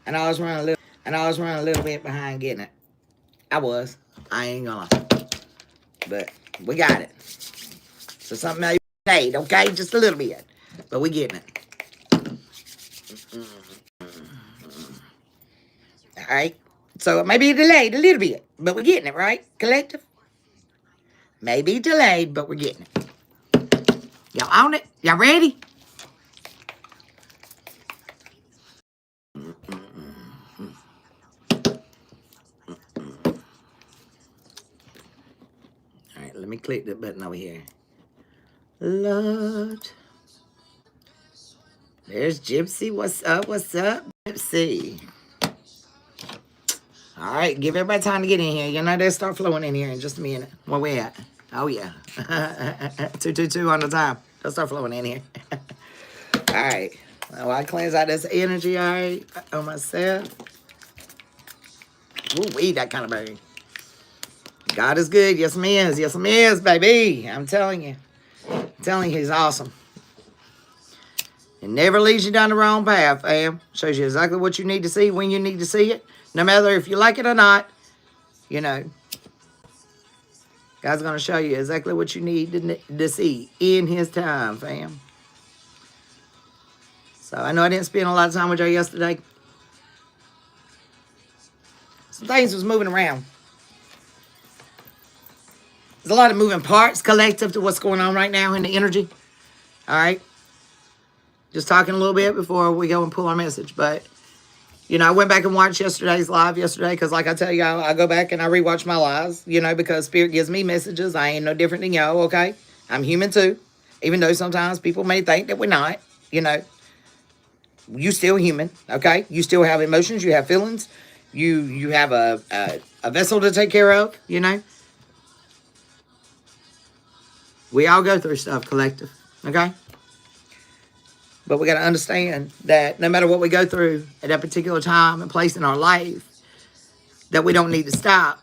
And I was running a little bit behind getting it. I ain't gonna lie. But we got it. So something else made, okay? Just a little bit. But we getting it. All right? So it may be delayed a little bit, but we're getting it, right? Collective? Maybe delayed, but we're getting it. Y'all on it? Y'all ready? All right, let me click the button over here. Lord. There's Gypsy. What's up? What's up, Gypsy? All right, give everybody time to get in here. You know, they'll start flowing in here in just a minute. Where we at? Oh, yeah. 222 on the time. They'll start flowing in here. All right. Well, I cleanse out this energy, all right, on myself. Ooh, weed that kind of berry. God is good. Yes, he is. Yes, he is, baby. I'm telling you. I'm telling you, he's awesome. It never leads you down the wrong path, fam. Shows you exactly what you need to see when you need to see it. No matter if you like it or not, you know. God's going to show you exactly what you need to see in his time, fam. So I know I didn't spend a lot of time with y'all yesterday. Some things was moving around. There's a lot of moving parts collective to what's going on right now in the energy. All right. Just talking a little bit before we go and pull our message. But, you know, I went back and watched yesterday's live yesterday because, like I tell you, I go back and I rewatch my lives, you know, because Spirit gives me messages. I ain't no different than y'all, okay? I'm human too. Even though sometimes people may think that we're not, you know. You still human, okay? You still have emotions. You have feelings. You have a vessel to take care of, you know. We all go through stuff, collective, okay? But we got to understand that no matter what we go through at that particular time and place in our life, that we don't need to stop.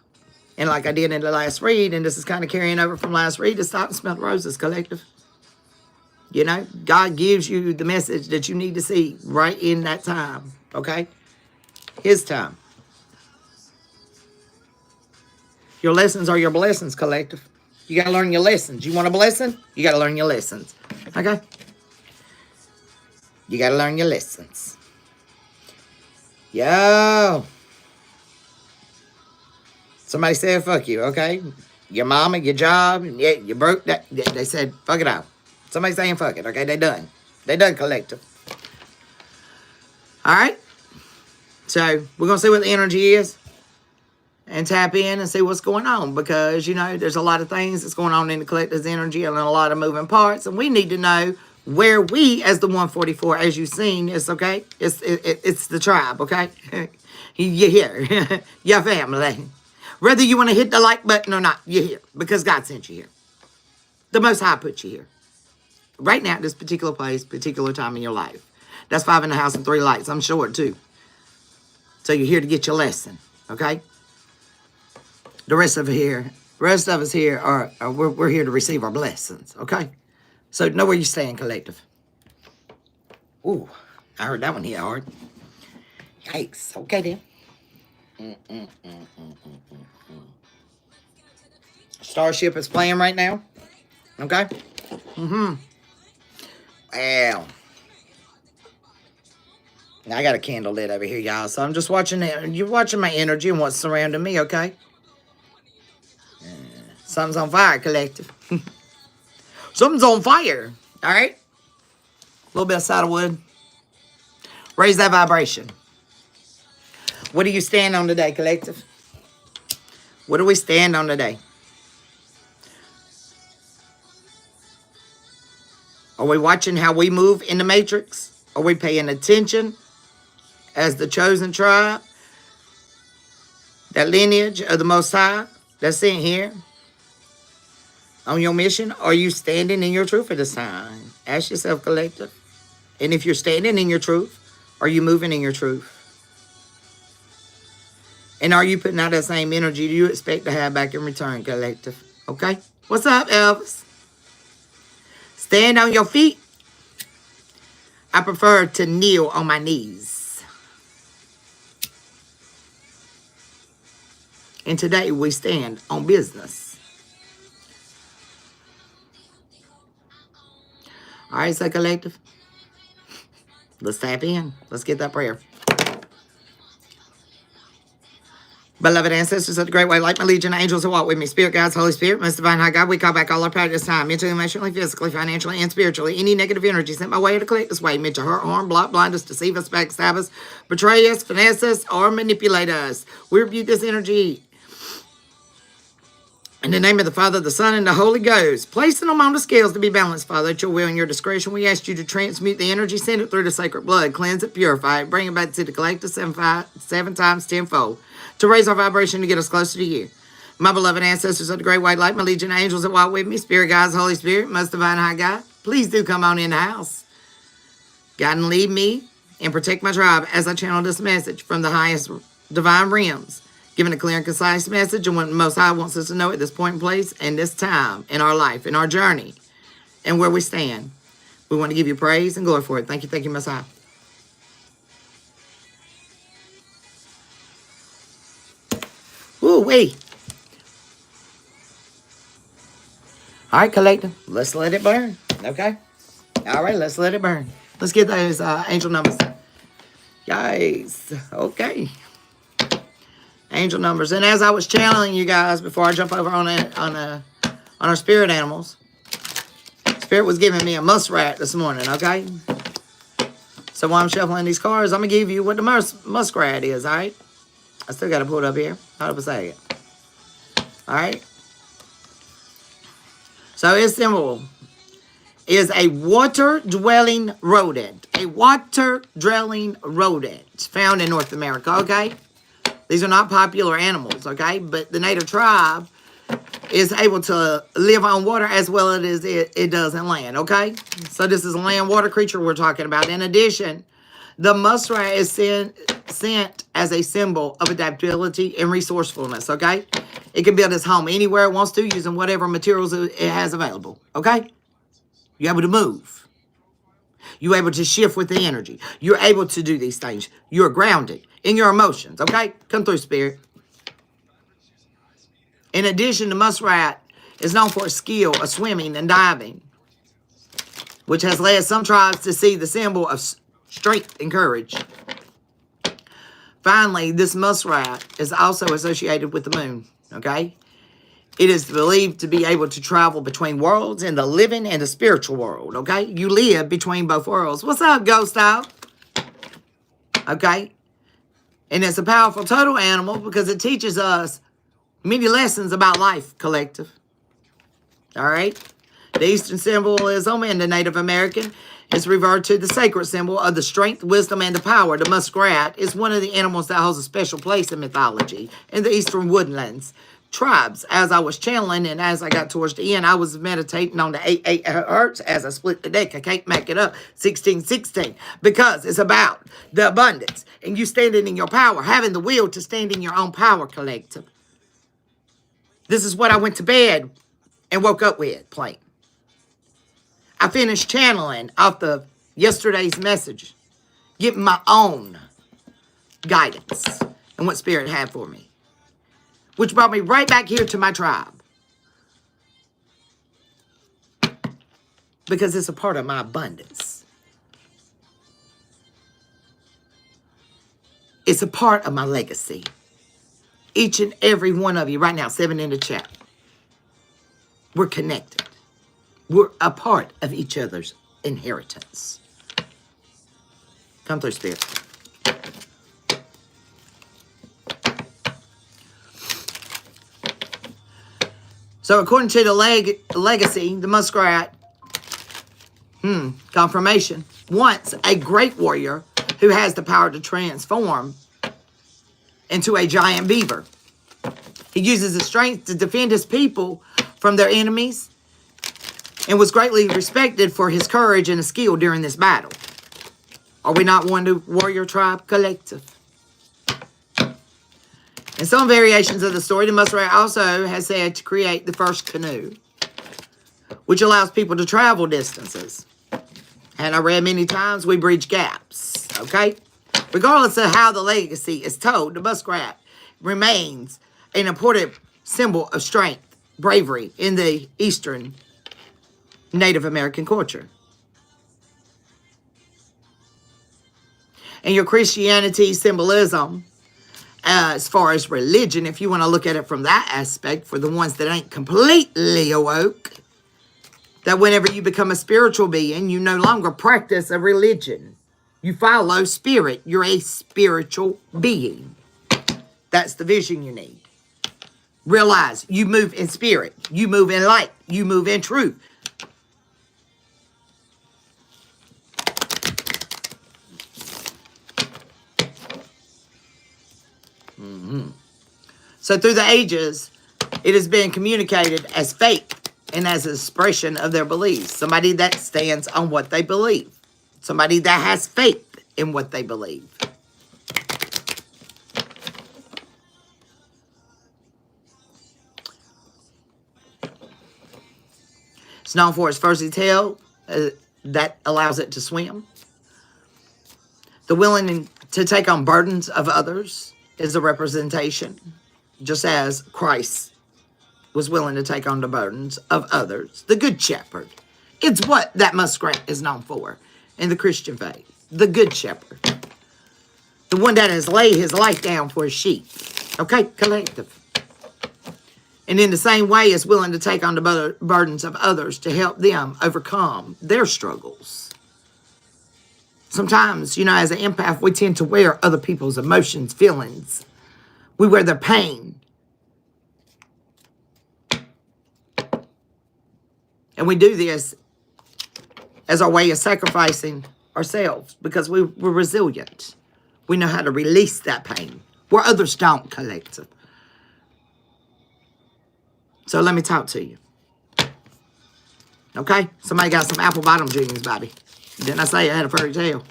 And like I did in the last read, and this is kind of carrying over from last read, to stop and smell the roses, collective. You know, God gives you the message that you need to see right in that time, okay? His time. Your lessons are your blessings, collective. You got to learn your lessons. You want a blessing? You got to learn your lessons, okay? You got to learn your lessons. Yo. Somebody said, fuck you, okay? Your mama, your job, yeah, you broke that. They said, fuck it out. Somebody saying, fuck it, okay? They done. They done, collective. All right? So, we're going to see what the energy is and tap in and see what's going on because, you know, there's a lot of things that's going on in the collective's energy and a lot of moving parts, and we need to know where we, as the 144, as you've seen, is, okay? It's the tribe, okay? You're here. Your family. Whether you want to hit the like button or not, you're here because God sent you here. The Most High put you here. Right now, this particular place, particular time in your life. That's 5 in the house and 3 lights. I'm short, too. So you're here to get your lesson, okay? The rest of us here are we're here to receive our blessings, okay? So know where you stand, collective. Ooh, I heard that one hit hard. Yikes. Okay, then. Starship is playing right now. Okay? Wow. Now I got a candle lit over here, y'all. So I'm just watching it. You're watching my energy and what's surrounding me, okay? Something's on fire, collective. Something's on fire. All right? A little bit of saddlewood. Raise that vibration. What do you stand on today, collective? What do we stand on today? Are we watching how we move in the matrix? Are we paying attention as the chosen tribe? That lineage of the Most High that's in here on your mission? Are you standing in your truth at this time? Ask yourself, collective. And if you're standing in your truth, are you moving in your truth? And are you putting out that same energy you expect to have back in return, collective? Okay? What's up, Elvis? Stand on your feet. I prefer to kneel on my knees. And today we stand on business. All right, so collective. Let's tap in. Let's get that prayer. Beloved ancestors of the Great White Light, my legion of angels who walk with me, Spirit guides, Holy Spirit, most divine high God, we call back all our power this time, mentally, emotionally, physically, financially, and spiritually. Any negative energy sent my way to collect this way, meant to hurt, harm, block, blind us, deceive us, backstab us, betray us, finesse us, or manipulate us. We rebuke this energy in the name of the Father, the Son, and the Holy Ghost. Placing them on the scales to be balanced, Father, at your will and your discretion. We ask you to transmute the energy, send it through the sacred blood, cleanse it, purify it, bring it back to the collective seven times tenfold, to raise our vibration to get us closer to you. My beloved ancestors of the Great White Light, my legion of angels that walk with me, Spirit guides, Holy Spirit, most divine high God, please do come on in the house. Guide and lead me and protect my tribe as I channel this message from the highest divine realms, giving a clear and concise message and what the Most High wants us to know at this point in place and this time in our life, in our journey, and where we stand. We want to give you praise and glory for it. Thank you, Most High. Ooh, wait. All right, collective, let's let it burn, okay? All right, let's let it burn. Let's get those angel numbers. Guys, okay. Angel numbers. And as I was channeling you guys before I jump over on our spirit animals, Spirit was giving me a muskrat this morning, okay? So while I'm shuffling these cards, I'm going to give you what the muskrat is, all right? I still got to pull it up here. Hold up a second. All right? So its symbol is a water-dwelling rodent. A water-dwelling rodent found in North America, okay? These are not popular animals, okay? But the native tribe is able to live on water as well as it does in land, okay? So this is a land-water creature we're talking about. In addition, the muskrat is sent as a symbol of adaptability and resourcefulness, okay? It can build its home anywhere it wants to using whatever materials it has available, okay? You're able to move. You're able to shift with the energy. You're able to do these things. You're grounded in your emotions, okay? Come through, Spirit. In addition, the muskrat is known for its skill of swimming and diving, which has led some tribes to see the symbol of strength and courage. Finally, this muskrat is also associated with the moon, okay? It is believed to be able to travel between worlds in the living and the spiritual world, okay? You live between both worlds. What's up, Ghost Dog? Okay? And it's a powerful total animal because it teaches us many lessons about life, collective. All right? The Eastern symbolism in the Native American is referred to the sacred symbol of the strength, wisdom, and the power. The muskrat is one of the animals that holds a special place in mythology in the Eastern woodlands. Tribes, as I was channeling and as I got towards the end, I was meditating on the 88 hertz as I split the deck. I can't make it up. 1616. Because it's about the abundance and you standing in your power, having the will to stand in your own power, collective. This is what I went to bed and woke up with playing. I finished channeling off the yesterday's message, getting my own guidance and what Spirit had for me, which brought me right back here to my tribe. Because it's a part of my abundance. It's a part of my legacy. Each and every one of you right now, 7 in the chat. We're connected. We're a part of each other's inheritance. Come through, Spirit. So according to the legacy, the muskrat, confirmation, wants a great warrior who has the power to transform into a giant beaver. He uses his strength to defend his people from their enemies and was greatly respected for his courage and his skill during this battle. Are we not one warrior tribe collective? In some variations of the story, the muskrat also has said to create the first canoe, which allows people to travel distances. And I read many times, we bridge gaps, okay? Regardless of how the legacy is told, the muskrat remains an important symbol of strength, bravery in the Eastern Native American culture. And your Christianity symbolism, as far as religion, if you want to look at it from that aspect, for the ones that ain't completely awoke, that whenever you become a spiritual being, you no longer practice a religion. You follow spirit. You're a spiritual being. That's the vision you need. Realize you move in spirit. You move in light. You move in truth. So through the ages, it has been communicated as faith and as an expression of their beliefs. Somebody that stands on what they believe. Somebody that has faith in what they believe. It's known for its fuzzy tail that allows it to swim. The willing to take on burdens of others is a representation, just as Christ was willing to take on the burdens of others. The Good Shepherd. It's what that muskrat is known for in the Christian faith. The Good Shepherd. The one that has laid his life down for his sheep. Okay? Collective. And in the same way is willing to take on the burdens of others to help them overcome their struggles. Sometimes, you know, as an empath, we tend to wear other people's emotions, feelings. We wear their pain. And we do this as our way of sacrificing ourselves because we're resilient. We know how to release that pain where others don't, collective. So let me talk to you. Okay? Somebody got some apple bottom jeans, baby. Didn't I say I had a furry tail?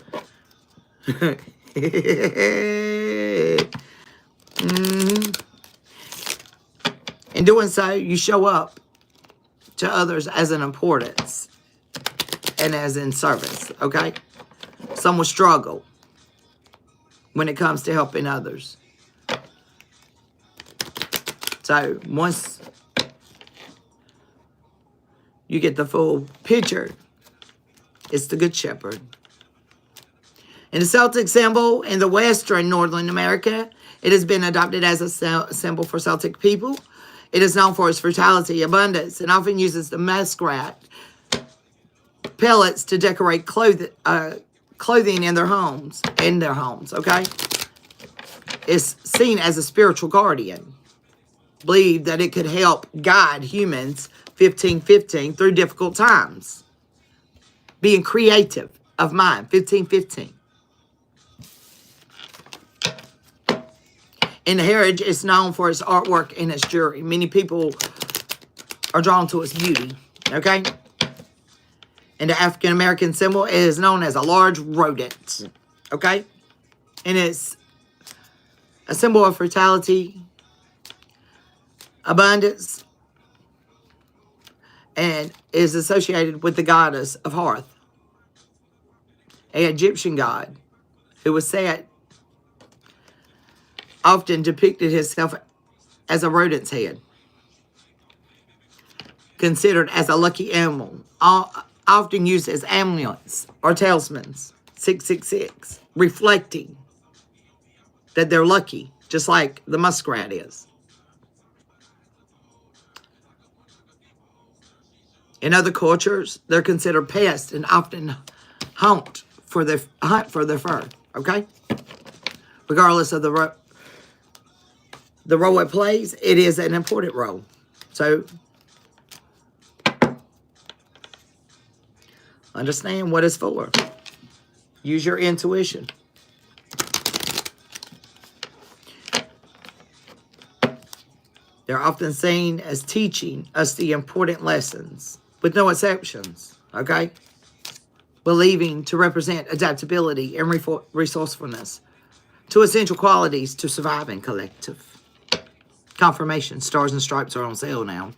In doing so, you show up to others as an importance and as in service, okay? Some will struggle when it comes to helping others. So once you get the full picture, it's the Good Shepherd. In the Celtic symbol in the Western Northern America, it has been adopted as a symbol for Celtic people. It is known for its fertility, abundance, and often uses the muskrat pellets to decorate clothing in their homes. Okay? It's seen as a spiritual guardian. Believed that it could help guide humans 1515 through difficult times. Being creative of mind, 1515. In the heritage, it's known for its artwork and its jewelry. Many people are drawn to its beauty, okay? In the African American symbol, it is known as a large rodent, okay? And it's a symbol of fertility, abundance, and is associated with the goddess of hearth, an Egyptian god who was said often depicted himself as a rodent's head, considered as a lucky animal, often used as amulets or talismans, 666, reflecting that they're lucky, just like the muskrat is. In other cultures, they're considered pests and often hunt for their fur, okay? Regardless of the role it plays, it is an important role. So, understand what it's for. Use your intuition. They're often seen as teaching us the important lessons, with no exceptions, okay? Believing to represent adaptability and resourcefulness, two essential qualities to surviving collective. Confirmation, Stars and Stripes are on sale now.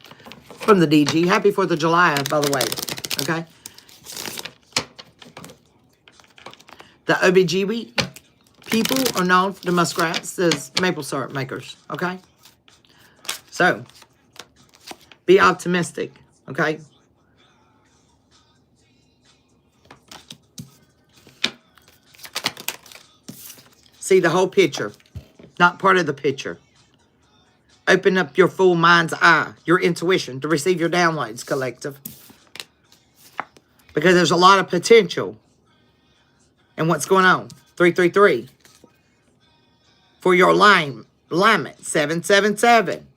From the DG. Happy 4th of July, by the way, okay? The OBGB people are known for the muskrats as maple syrup makers, okay? So, be optimistic, okay? See the whole picture, not part of the picture. Open up your full mind's eye, your intuition, to receive your downloads, collective. Because there's a lot of potential in what's going on. 333. For your alignment, 777.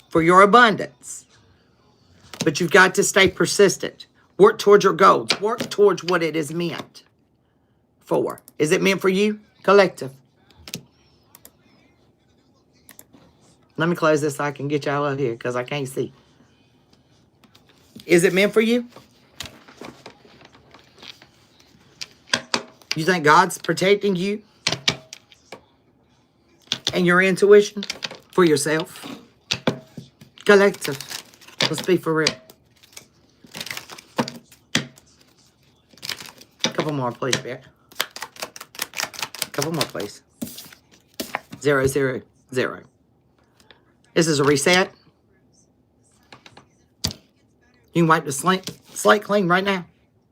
For your abundance. But you've got to stay persistent. Work towards your goals. Work towards what it is meant for. Is it meant for you, collective? Let me close this so I can get y'all up here because I can't see. Is it meant for you? You think God's protecting you and your intuition for yourself? Collective. Let's be for real. Couple more, please, Bear. Couple more, please. 0, 0, 0. This is a reset. You can wipe the slate clean right now.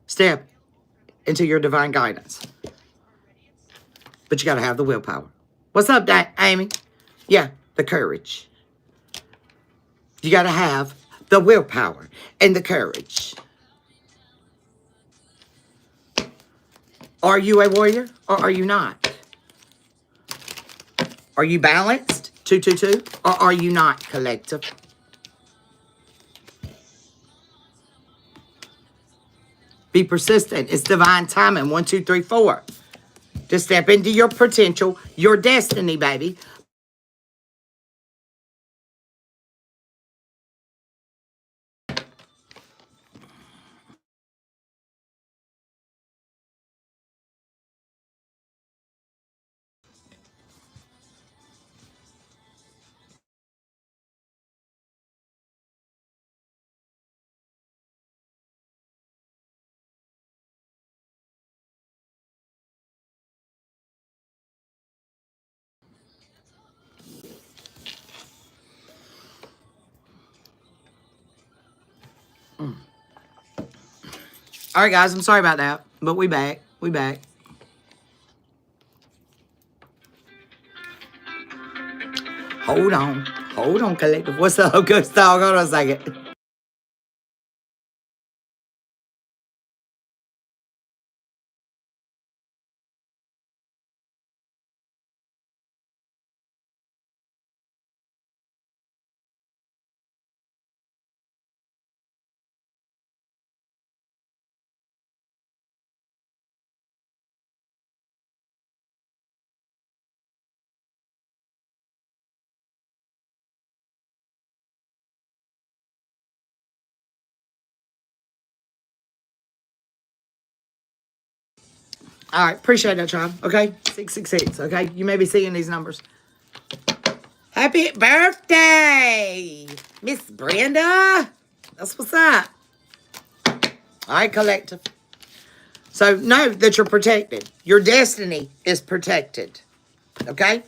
Step into your divine guidance. But you got to have the willpower. What's up, Amy? Yeah, the courage. You got to have the willpower and the courage. Are you a warrior or are you not? Are you balanced? 222, or are you not, collective? Be persistent. It's divine timing. 1, 2, 3, 4. To step into your potential, your destiny, baby. All right, guys, I'm sorry about that, but we back. We back. Hold on. Hold on, collective. What's up, good dog? Hold on a second. All right, appreciate that, child. Okay, 666. Okay, you may be seeing these numbers. Happy birthday, Miss Brenda. That's what's up. All right, collective. So know that you're protected. Your destiny is protected. Okay?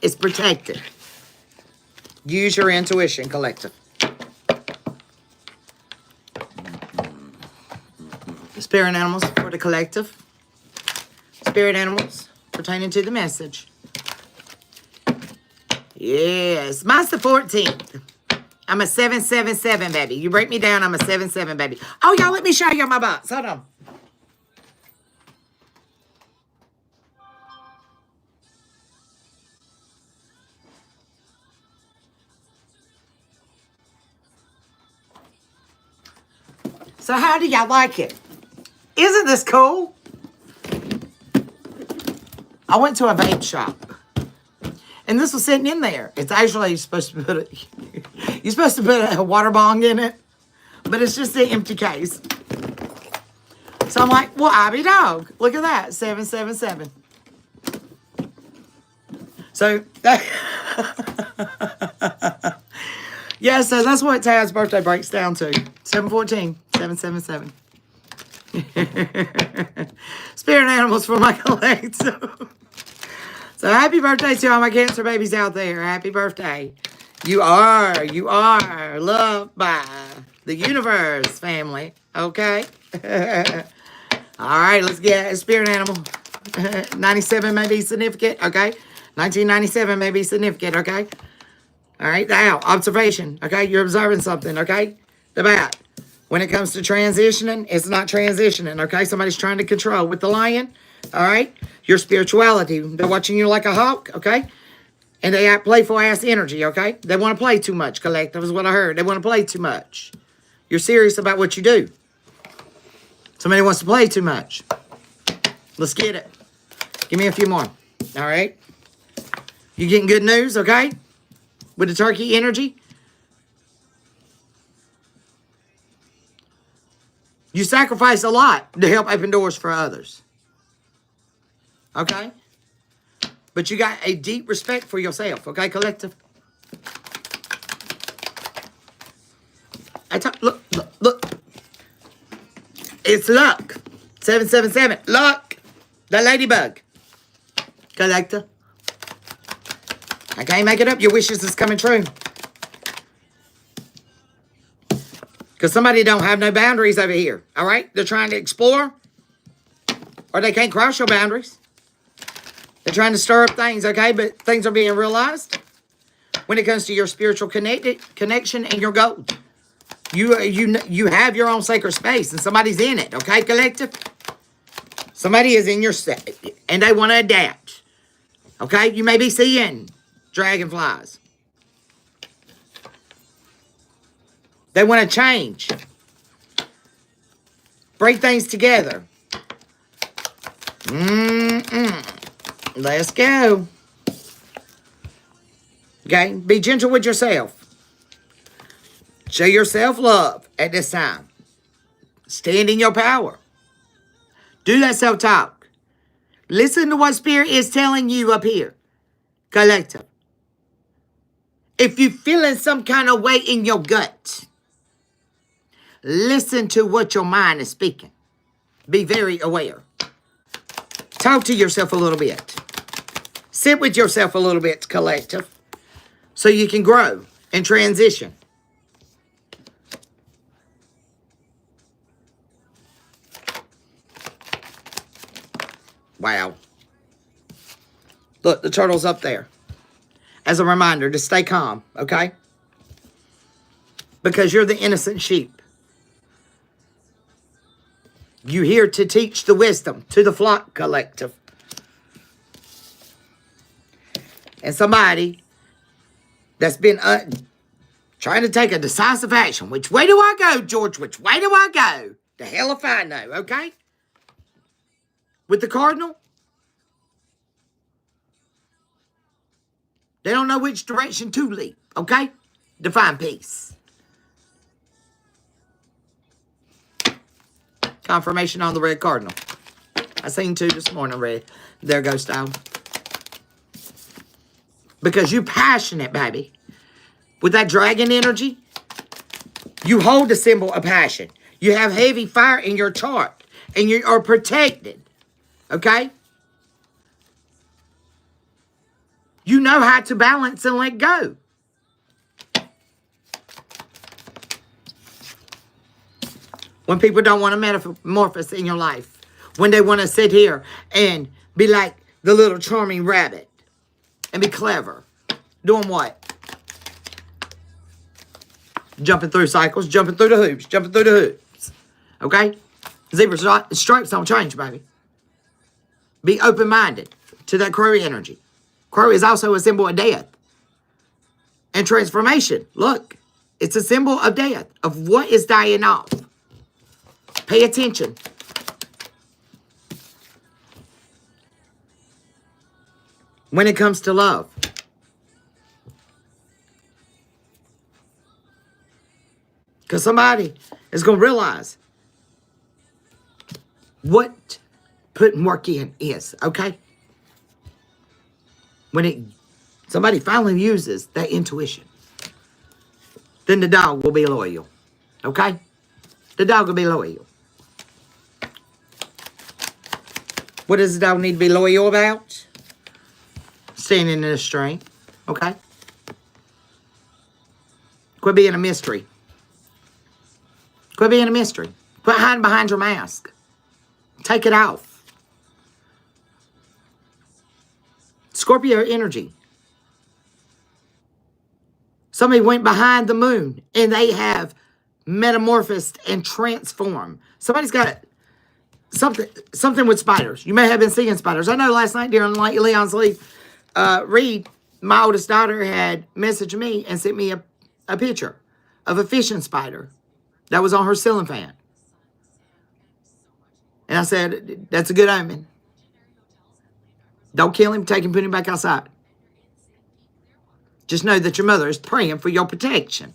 It's protected. Use your intuition, collective. Spirit animals for the collective. Spirit animals pertaining to the message. Yes. Mine's the 14th. I'm a 777, baby. You break me down, I'm a 77, baby. Oh, y'all, let me show you my box. Hold on. So how do y'all like it? Isn't this cool? I went to a vape shop. And this was sitting in there. It's actually you're supposed to put a water bong in it. But it's just an empty case. So I'm like, well, I be dog. Look at that. 777. So that yeah, so that's what Tad's birthday breaks down to. 714. 777. Spirit animals for my collective. So happy birthday to all my Cancer babies out there. Happy birthday. You are loved by the universe, family. Okay? All right, let's get a spirit animal. 97 may be significant, okay? 1997 may be significant, okay? All right, now, observation, okay? You're observing something, okay? The bat. When it comes to transitioning, it's not transitioning, okay? Somebody's trying to control. With the lion, all right? Your spirituality. They're watching you like a hawk, okay? And they have playful-ass energy, okay? They want to play too much, collective, is what I heard. They want to play too much. You're serious about what you do. Somebody wants to play too much. Let's get it. Give me a few more, all right? You getting good news, okay? With the turkey energy. You sacrifice a lot to help open doors for others. Okay? But you got a deep respect for yourself, okay, collective? Look. It's luck. 777. Luck. The ladybug. Collector. I can't make it up. Your wishes is coming true. Because somebody don't have no boundaries over here. All right? They're trying to explore. Or they can't cross your boundaries. They're trying to stir up things, okay? But things are being realized. When it comes to your spiritual connection and your goal. You have your own sacred space. And somebody's in it. Okay, collective? Somebody is in your set. And they want to adapt. Okay? You may be seeing dragonflies. They want to change. Break things together. Let's go. Okay? Be gentle with yourself. Show yourself love at this time. Stand in your power. Do that self-talk. Listen to what Spirit is telling you up here. Collective. If you're feeling some kind of way in your gut, listen to what your mind is speaking. Be very aware. Talk to yourself a little bit. Sit with yourself a little bit, collective, so you can grow and transition. Wow. Look, the turtle's up there. As a reminder to stay calm, okay? Because you're the innocent sheep. You're here to teach the wisdom to the flock, collective. And somebody that's been trying to take a decisive action. Which way do I go, George? Which way do I go? The hell if I know, okay? With the cardinal, they don't know which direction to leap, okay? To find peace. Confirmation on the red cardinal. I seen two this morning, red. There goes style. Because you're passionate, baby. With that dragon energy, you hold the symbol of passion. You have heavy fire in your chart. And you are protected. Okay? You know how to balance and let go. When people don't want to metamorphose in your life. When they want to sit here and be like the little charming rabbit. And be clever. Doing what? Jumping through cycles. Jumping through the hoops. Jumping through the hoops. Okay? Zebra stripes don't change, baby. Be open-minded to that crow energy. Crow is also a symbol of death. And transformation. Look. It's a symbol of death. Of what is dying off. Pay attention. When it comes to love. Because somebody is going to realize what putting work in is, okay? When somebody finally uses that intuition, then the dog will be loyal, okay? The dog will be loyal. What does the dog need to be loyal about? Standing in his strength, okay? Quit being a mystery. Quit being a mystery. Quit hiding behind your mask. Take it off. Scorpio energy. Somebody went behind the moon and they have metamorphosed and transformed. Somebody's got something with spiders. You may have been seeing spiders. I know last night during Leon's leave, Reed, my oldest daughter, had messaged me and sent me a picture of a fishing spider that was on her ceiling fan. And I said, that's a good omen. Don't kill him, take him, put him back outside. Just know that your mother is praying for your protection.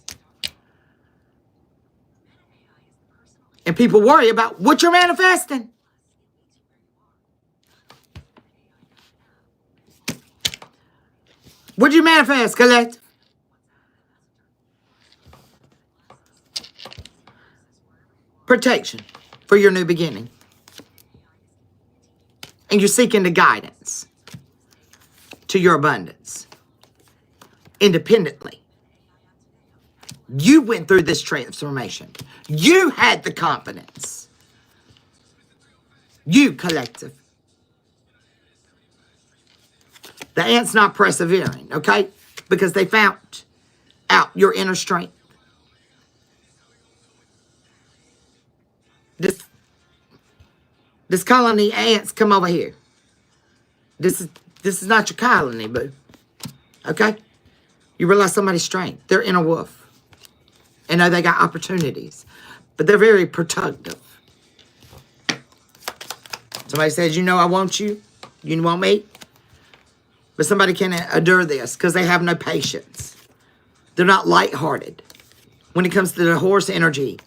And people worry about what you're manifesting. What'd you manifest, Collective? Protection for your new beginning. And you're seeking the guidance to your abundance. Independently. You went through this transformation. You had the confidence. You, Collective. The ants not persevering, okay? Because they found out your inner strength. This colony ants, come over here. This is not your colony, but okay? You realize somebody's strength. They're inner wolf. And know they got opportunities. But they're very protective. Somebody says, you know I want you. You want me? But somebody can't endure this because they have no patience. They're not lighthearted. When it comes to the horse energy,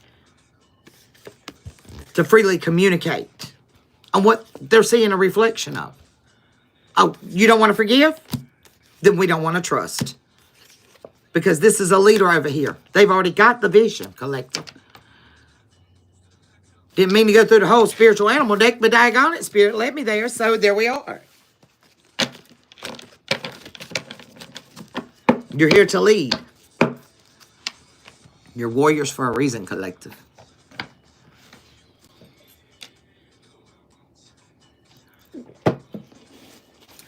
to freely communicate on what they're seeing a reflection of. Oh, you don't want to forgive? Then we don't want to trust. Because this is a leader over here. They've already got the vision, Collective. Didn't mean to go through the whole spiritual animal deck, but daggone it, Spirit led me there, so there we are. You're here to lead. You're warriors for a reason, Collective.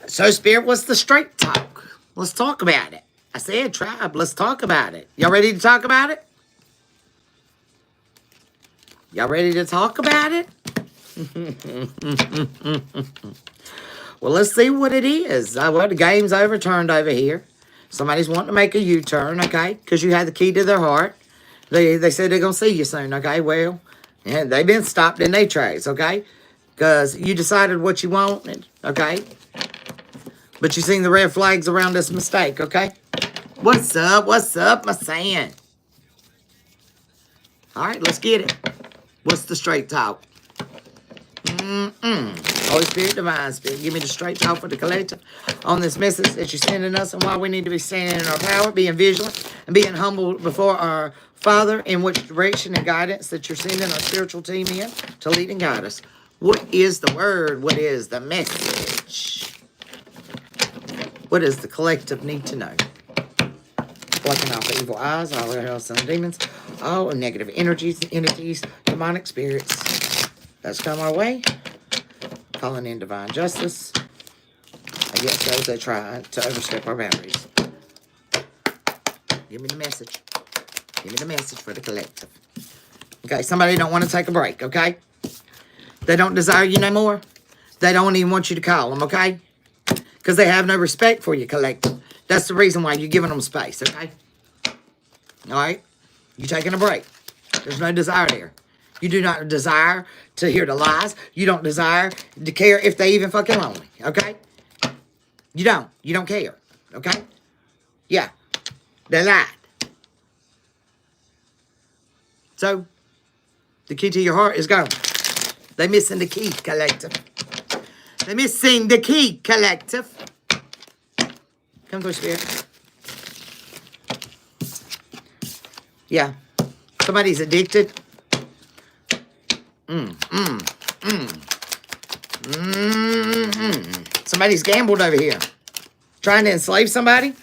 So, Spirit, what's the straight talk? Let's talk about it. I said, tribe, let's talk about it. Y'all ready to talk about it? Y'all ready to talk about it? Well, let's see what it is. Well, the game's overturned over here. Somebody's wanting to make a U-turn, okay? Because you had the key to their heart. They said they're going to see you soon, okay? Well, yeah, they've been stopped in their tracks, okay? Because you decided what you wanted, okay? But you seen the red flags around this mistake, okay? What's up? What's up, my son? All right, let's get it. What's the straight talk? Holy Spirit, Divine Spirit, give me the straight talk for the Collective on this message that you're sending us and why we need to be standing in our power, being vigilant, and being humble before our Father in which direction and guidance that you're sending our spiritual team in to lead and guide us. What is the word? What is the message? What does the Collective need to know? Plucking off evil eyes, all the hells and demons, all negative energies, entities, demonic spirits that's come our way, calling in divine justice against those that try to overstep our boundaries. Give me the message. Give me the message for the Collective. Okay, somebody don't want to take a break, okay? They don't desire you no more. They don't even want you to call them, okay? Because they have no respect for you, Collective. That's the reason why you're giving them space, okay? All right? You're taking a break. There's no desire there. You do not desire to hear the lies. You don't desire to care if they even fucking lonely, okay? You don't. You don't care, okay? Yeah. They lied. So, the key to your heart is gone. They're missing the key, Collective. They're missing the key, Collective. Come through, Spirit. Yeah. Somebody's addicted. Somebody's gambled over here. Trying to enslave somebody.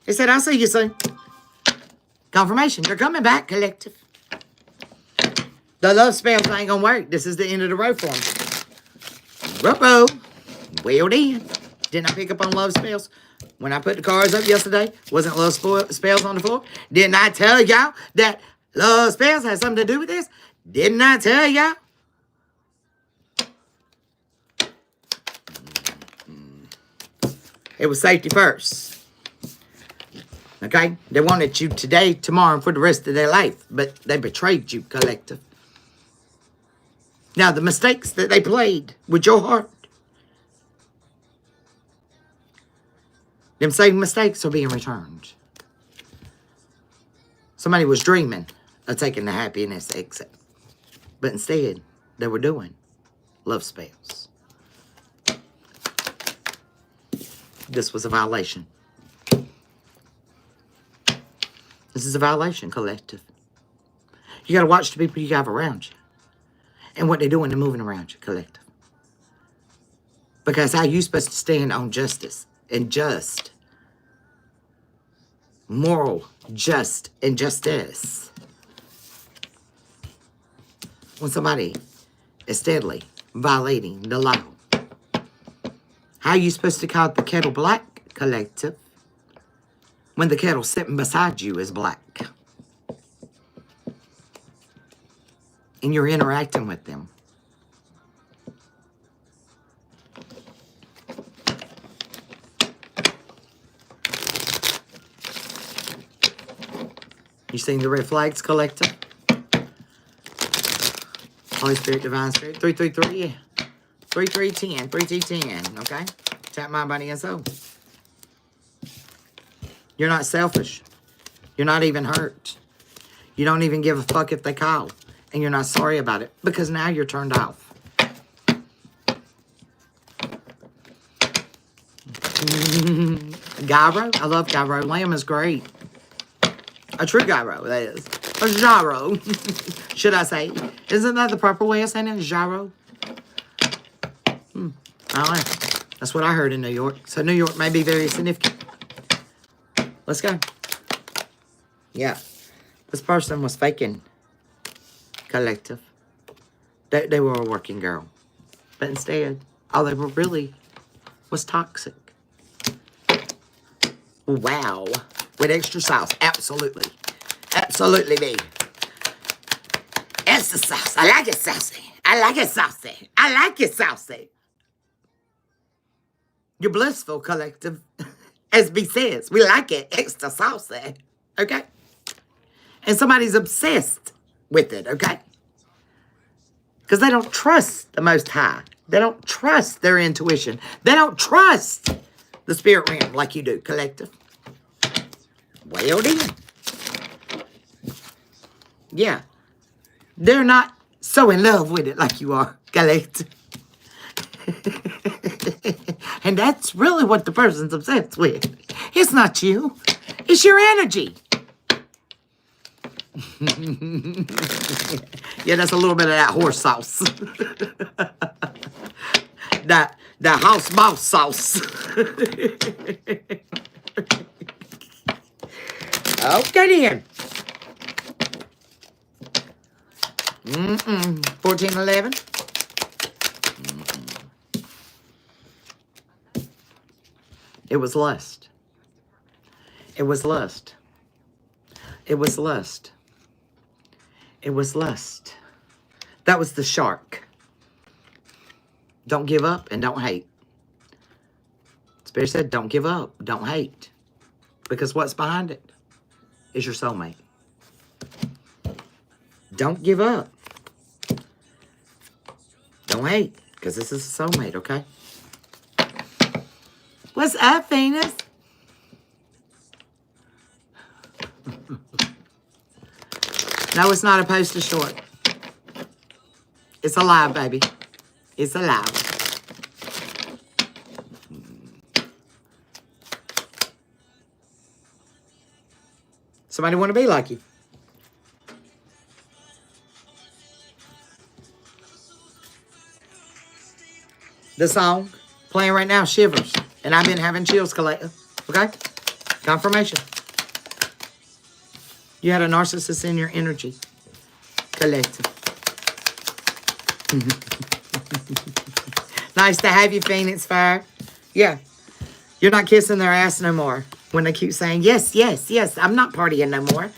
They said, I'll see you soon. Confirmation. They're coming back, collective. The love spells ain't gonna work. This is the end of the road for them. Ruh-roh. Well then. Didn't I pick up on love spells? When I put the cards up yesterday, wasn't love spells on the floor? Didn't I tell y'all that love spells had something to do with this? Didn't I tell y'all? It was safety first. Okay? They wanted you today, tomorrow, and for the rest of their life. But they betrayed you, collective. Now, the mistakes that they played with your heart, them same mistakes are being returned. Somebody was dreaming of taking the happiness exit. But instead, they were doing love spells. This was a violation. This is a violation, collective. You got to watch the people you have around you. And what they're doing, they're moving around you, collective. Because how you supposed to stand on justice and just, moral, just, and justice when somebody is steadily violating the law? How are you supposed to call the kettle black, collective, when the kettle sitting beside you is black? And you're interacting with them. You seen the red flags, collective? Holy Spirit, Divine Spirit. 333, yeah. 3310, 3310, okay? Tap mind, body, and soul. You're not selfish. You're not even hurt. You don't even give a fuck if they call. And you're not sorry about it. Because now you're turned off. Gyro. I love gyro. Lamb is great. A true gyro, that is. A gyro. Should I say? Isn't that the proper way of saying it? Gyro? I don't know. That's what I heard in New York. So New York may be very significant. Let's go. Yeah. This person was faking, collective. They were a working girl. But instead, all they were really was toxic. Wow. With extra sauce. Absolutely. Absolutely, me. Extra sauce. I like it saucy. I like it saucy. I like it saucy. You're blissful, collective. As B says, we like it extra saucy. Okay? And somebody's obsessed with it, okay? Because they don't trust the Most High. They don't trust their intuition. They don't trust the spirit realm like you do, collective. Well, then. Yeah. They're not so in love with it like you are, collective. And that's really what the person's obsessed with. It's not you. It's your energy. Yeah, that's a little bit of that horse sauce. that house mouse sauce. Okay then. 1411. It was lust. It was lust. It was lust. It was lust. That was the shark. Don't give up and don't hate. Spirit said, don't give up, don't hate. Because what's behind it is your soulmate. Don't give up. Don't hate. Because this is a soulmate, okay? What's up, Venus? No, it's not a poster short. It's alive, baby. It's alive. Somebody want to be like you. The song playing right now, Shivers. And I've been having chills, collective. Okay? Confirmation. You had a narcissist in your energy. Collective. Nice to have you, Phoenix Fire. Yeah. You're not kissing their ass no more when they keep saying, yes, yes, yes, I'm not partying no more.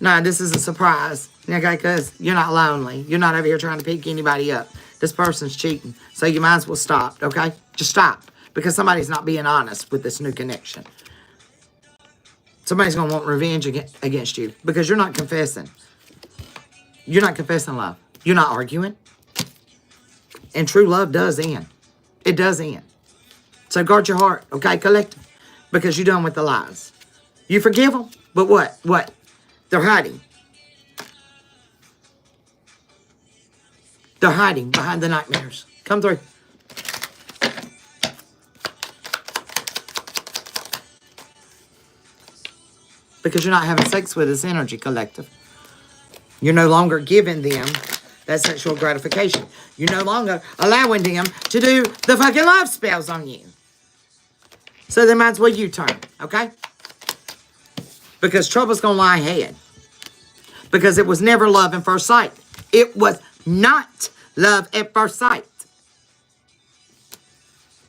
No, this is a surprise. Okay, because you're not lonely. You're not over here trying to pick anybody up. This person's cheating. So you might as well stop, okay? Just stop. Because somebody's not being honest with this new connection. Somebody's going to want revenge against you. Because you're not confessing. You're not confessing love. You're not arguing. And true love does end. It does end. So guard your heart, okay, collective? Because you're done with the lies. You forgive them, but what? What? They're hiding. They're hiding behind the nightmares. Come through. Because you're not having sex with this energy, collective. You're no longer giving them that sexual gratification. You're no longer allowing them to do the fucking love spells on you. So they might as well U-turn, okay? Because trouble's going to lie ahead. Because it was never love at first sight. It was not love at first sight.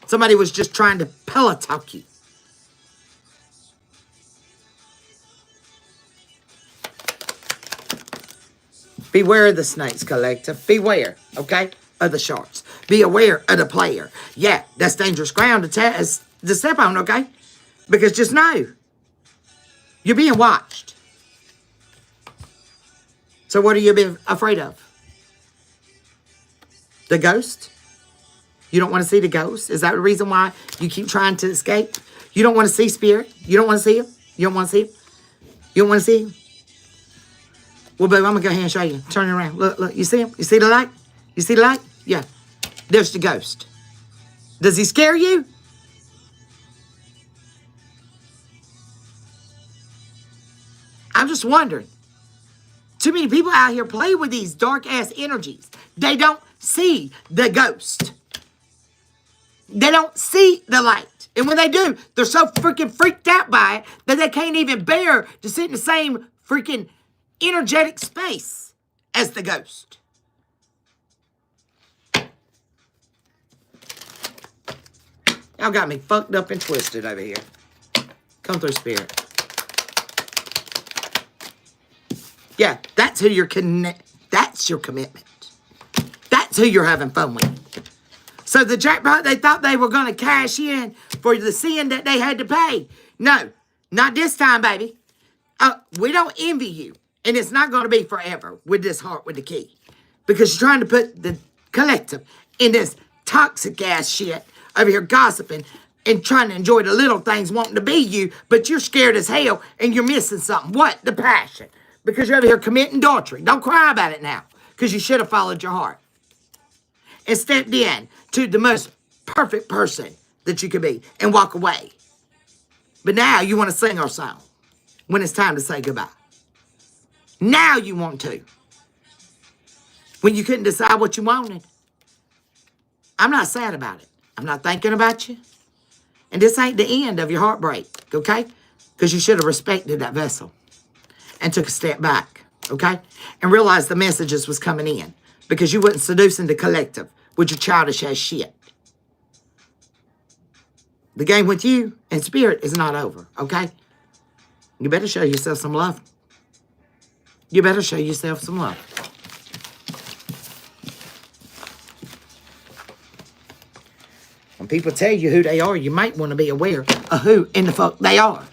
Somebody was just trying to pillow talk you. Beware of the snakes, collective. Beware, okay, of the sharks. Be aware of the player. Yeah, that's dangerous ground to step on, okay? Because just know, you're being watched. So what are you being afraid of? The ghost? You don't want to see the ghost? Is that the reason why you keep trying to escape? You don't want to see spirit? You don't want to see him? You don't want to see him? You don't want to see him? Well, babe, I'm going to go ahead and show you. Turn it around. Look, look. You see him? You see the light? You see the light? Yeah. There's the ghost. Does he scare you? I'm just wondering. Too many people out here play with these dark-ass energies. They don't see the ghost. They don't see the light. And when they do, they're so freaking freaked out by it that they can't even bear to sit in the same freaking energetic space as the ghost. Y'all got me fucked up and twisted over here. Come through, spirit. Yeah, that's who you're that's your commitment. That's who you're having fun with. So the jackpot, they thought they were going to cash in for the sin that they had to pay. No, not this time, baby. We don't envy you. And it's not going to be forever with this heart with the key. Because you're trying to put the collective in this toxic ass shit over here gossiping and trying to enjoy the little things wanting to be you, but you're scared as hell and you're missing something. What? The passion. Because you're over here committing adultery. Don't cry about it now. Because you should have followed your heart. And stepped in to the most perfect person that you could be and walk away. But now you want to sing our song when it's time to say goodbye. Now you want to. When you couldn't decide what you wanted. I'm not sad about it. I'm not thinking about you. And this ain't the end of your heartbreak, okay? Because you should have respected that vessel and took a step back, okay? And realized the messages was coming in because you wasn't seducing the collective with your childish ass shit. The game with you and spirit is not over, okay? You better show yourself some love. You better show yourself some love. When people tell you who they are, you might want to be aware of who in the fuck they are.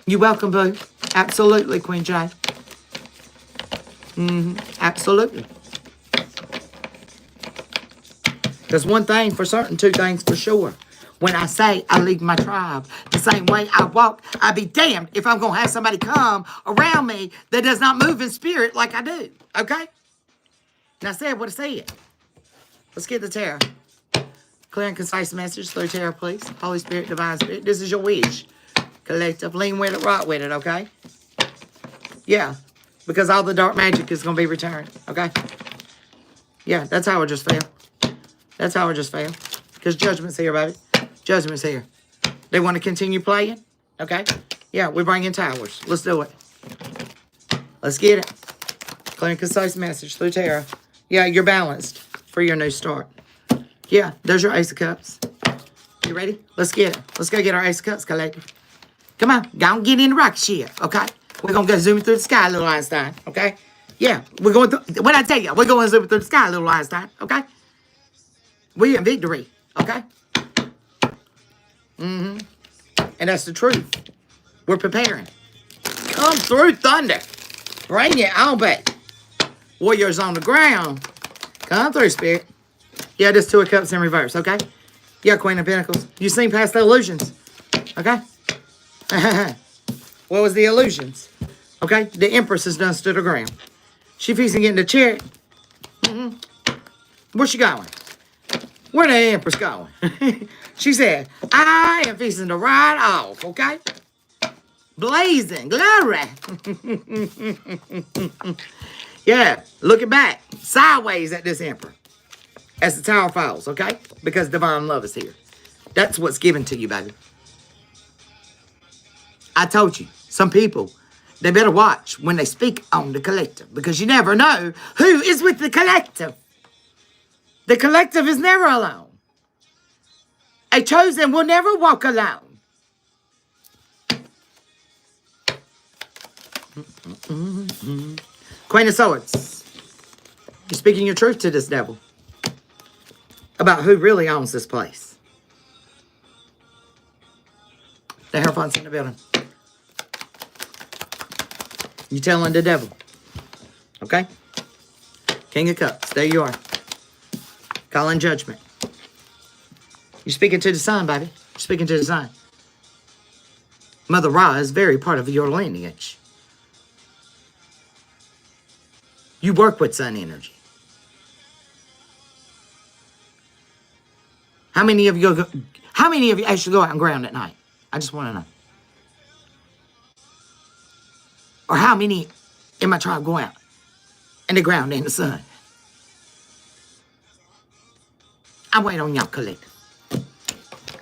You're welcome, boo. Absolutely, Queen J. Absolutely. There's one thing for certain, two things for sure. When I say I leave my tribe, the same way I walk, I be damned if I'm going to have somebody come around me that does not move in spirit like I do. Okay? Now, I said what I said. Let's get the tarot. Clear and concise message through tarot, please. Holy Spirit, Divine Spirit, this is your wish. Collective, lean with it, rock with it, okay? Yeah, because all the dark magic is going to be returned, okay? Yeah, that's how it just fell. That's how it just fell. Because judgment's here, baby. Judgment's here. They want to continue playing, okay? Yeah, we bring in towers. Let's do it. Let's get it. Clear and concise message through Tara. Yeah, you're balanced for your new start. Yeah, there's your Ace of Cups. You ready? Let's get it. Let's go get our Ace of Cups collected. Come on. Go and get in the rocket ship, okay? We're going to go zooming through the sky, little Einstein, okay? Yeah, we're going through, what I tell you, we're going zooming through the sky, little Einstein, okay? We in victory, okay? Mm-hmm. And that's the truth. We're preparing. Come through, thunder. Bring it on back. Warriors on the ground. Come through, Spirit. Yeah, this Two of Cups in reverse, okay? Yeah, Queen of Pentacles. You seen past the illusions, okay? What was the illusions? Okay, the Empress has done stood her ground. She fixing to get in the chariot. Where's she going? Where the Empress going? She said, I am fixing to ride off, okay? Blazing, glory. Yeah, looking back, sideways at this Emperor. As the tower falls, okay? Because divine love is here. That's what's given to you, baby. I told you, some people, they better watch when they speak on the collective. Because you never know who is with the collective. The collective is never alone. A chosen will never walk alone. Queen of Swords. You're speaking your truth to this devil. About who really owns this place. The Hierophant's in the building. You're telling the devil. Okay? King of Cups. There you are. Calling judgment. You're speaking to the sun, baby. You're speaking to the sun. Mother Ra is very part of your lineage. You work with sun energy. How many of you actually go out and ground at night? I just want to know. Or how many in my tribe go out and they ground in the sun? I'm waiting on y'all collective.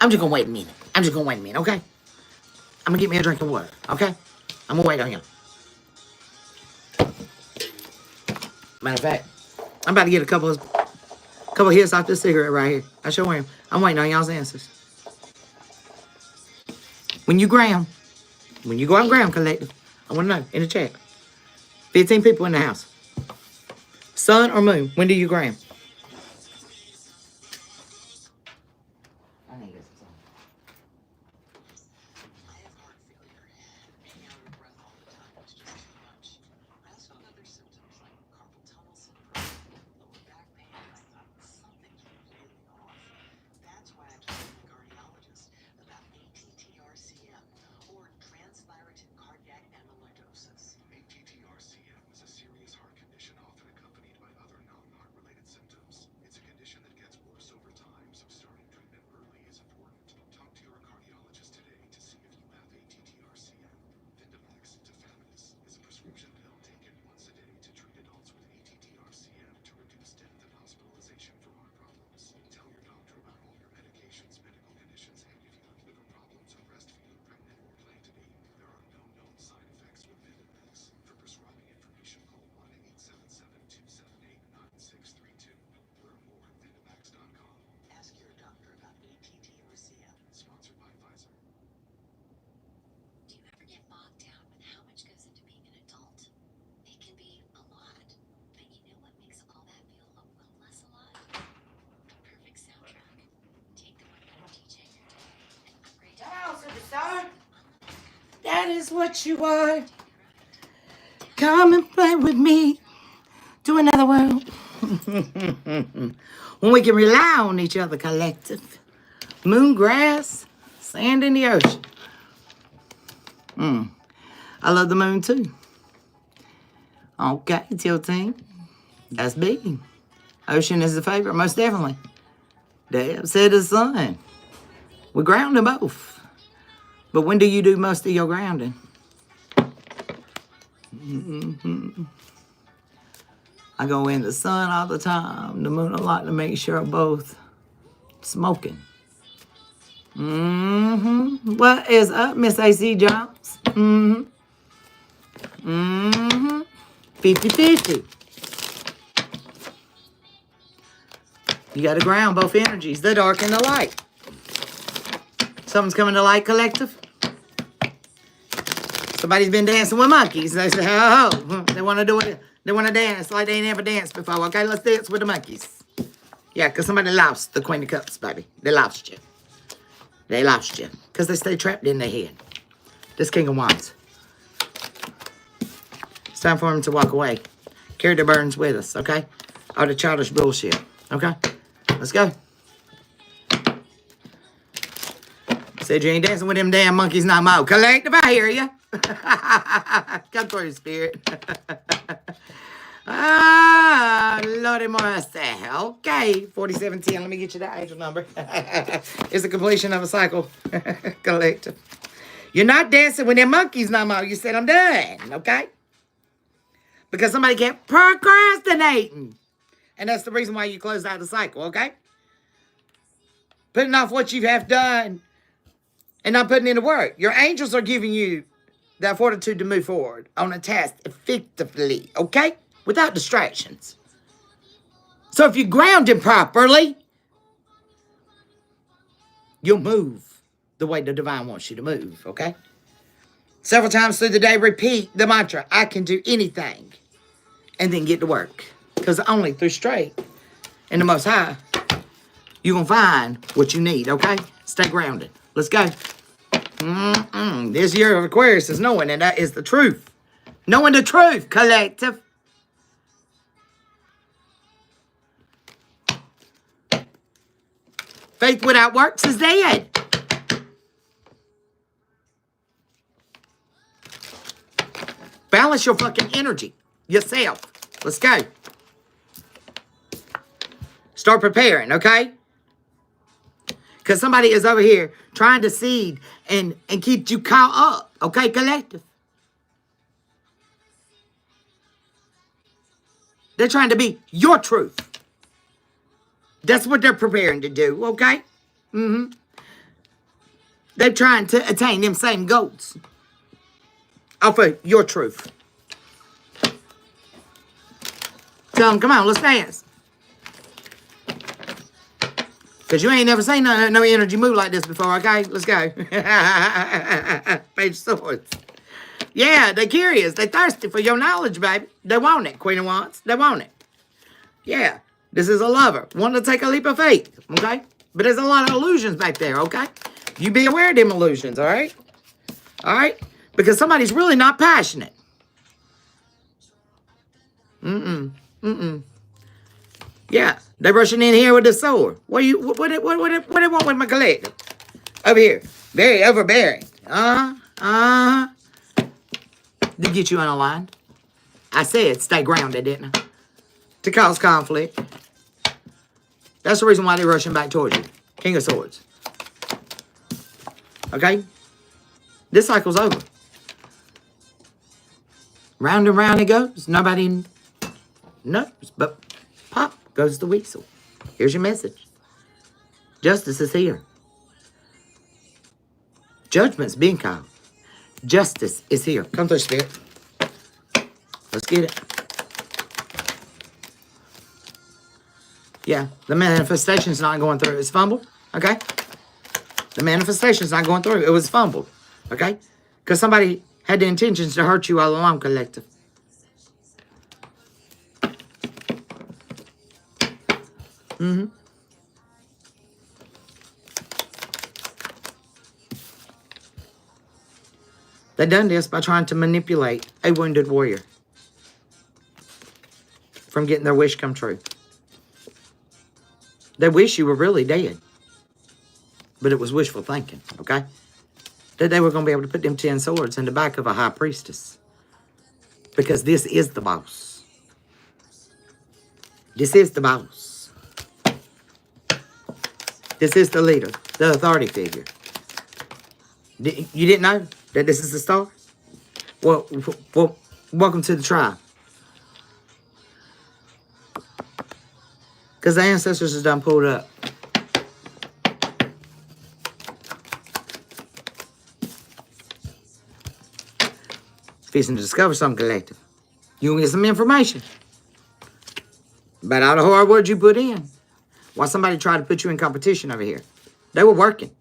I'm just going to wait a minute. Okay? I'm going to get me a drink of water, okay? I'm going to wait on y'all. Matter of fact, I'm about to get a couple of hits off this cigarette right here. I sure am. I'm waiting on y'all's answers. When you go out and ground collective, I want to know in the chat. 15 people in the house. Sun or moon, when do you ground? That is what you are. Come and play with me to another world. When we can rely on each other collective. Moon, grass, sand in the ocean. I love the moon too. Okay, Teal Team. That's big. Ocean is the favorite, most definitely. Deb said the sun. We ground them both. But when do you do most of your grounding? I go in the sun all the time. The moon a lot to make sure both smoking. What is up, Miss AC Jones? Mm-hmm. 50-50. You got to ground both energies, the dark and the light. Something's coming to light, collective. Somebody's been dancing with monkeys. They say, oh, they want to do it. They want to dance like they ain't never danced before. Okay, let's dance with the monkeys. Yeah, because somebody lost the Queen of Cups, baby. They lost you. They lost you. Because they stay trapped in their head. This King of Wands. It's time for them to walk away. Carry their burdens with us, okay? All the childish bullshit, okay? Let's go. Said you ain't dancing with them damn monkeys no more. Collective, I hear you. Come through, Spirit. Ah, Lordy mercy. Okay, 4710. Let me get you that angel number. It's the completion of a cycle. Collective. You're not dancing with them monkeys no more. You said I'm done, okay? Because somebody kept procrastinating. And that's the reason why you closed out the cycle, okay? Putting off what you have done and not putting in the work. Your angels are giving you that fortitude to move forward on a task effectively, okay? Without distractions. So if you ground it properly, you'll move the way the divine wants you to move, okay? Several times through the day, repeat the mantra, I can do anything. And then get to work. Because only through straight and the Most High, you're going to find what you need, okay? Stay grounded. Let's go. This year of Aquarius is knowing, and that is the truth. Knowing the truth, collective. Faith without works is dead. Balance your fucking energy. Yourself. Let's go. Start preparing, okay? Because somebody is over here trying to seed and keep you caught up. Okay, collective? They're trying to be your truth. That's what they're preparing to do, okay? They're trying to attain them same goals. Off of your truth. Tell them, come on, let's dance. Because you ain't never seen no energy move like this before, okay? Let's go. Page of Swords. Yeah, they're curious. They're thirsty for your knowledge, baby. They want it, Queen of Wands. They want it. Yeah, this is a lover. Wanting to take a leap of faith, okay? But there's a lot of illusions back there, okay? You be aware of them illusions, all right? All right? Because somebody's really not passionate. Yeah, they're rushing in here with the sword. What do they want with my collective? Over here. Very overbearing. To get you unaligned. I said stay grounded, didn't I? To cause conflict. That's the reason why they're rushing back towards you. King of Swords. Okay? This cycle's over. Round and round it goes. Nobody knows, but pop goes the weasel. Here's your message. Justice is here. Judgment's being called. Justice is here. Come through, Spirit. Let's get it. Yeah, the manifestation's not going through. It's fumbled, okay? The manifestation's not going through. It was fumbled, okay? Because somebody had the intentions to hurt you all along, collective. They done this by trying to manipulate a wounded warrior from getting their wish come true. They wish you were really dead. But it was wishful thinking, okay? That they were going to be able to put them 10 swords in the back of a high priestess. Because this is the boss. This is the boss. This is the leader, the authority figure. You didn't know that this is the star? Well, welcome to the tribe. Because the ancestors have done pulled up. fixing to discover something, collective. You gonna get some information about all the hard work you put in. Why somebody tried to put you in competition over here? They were working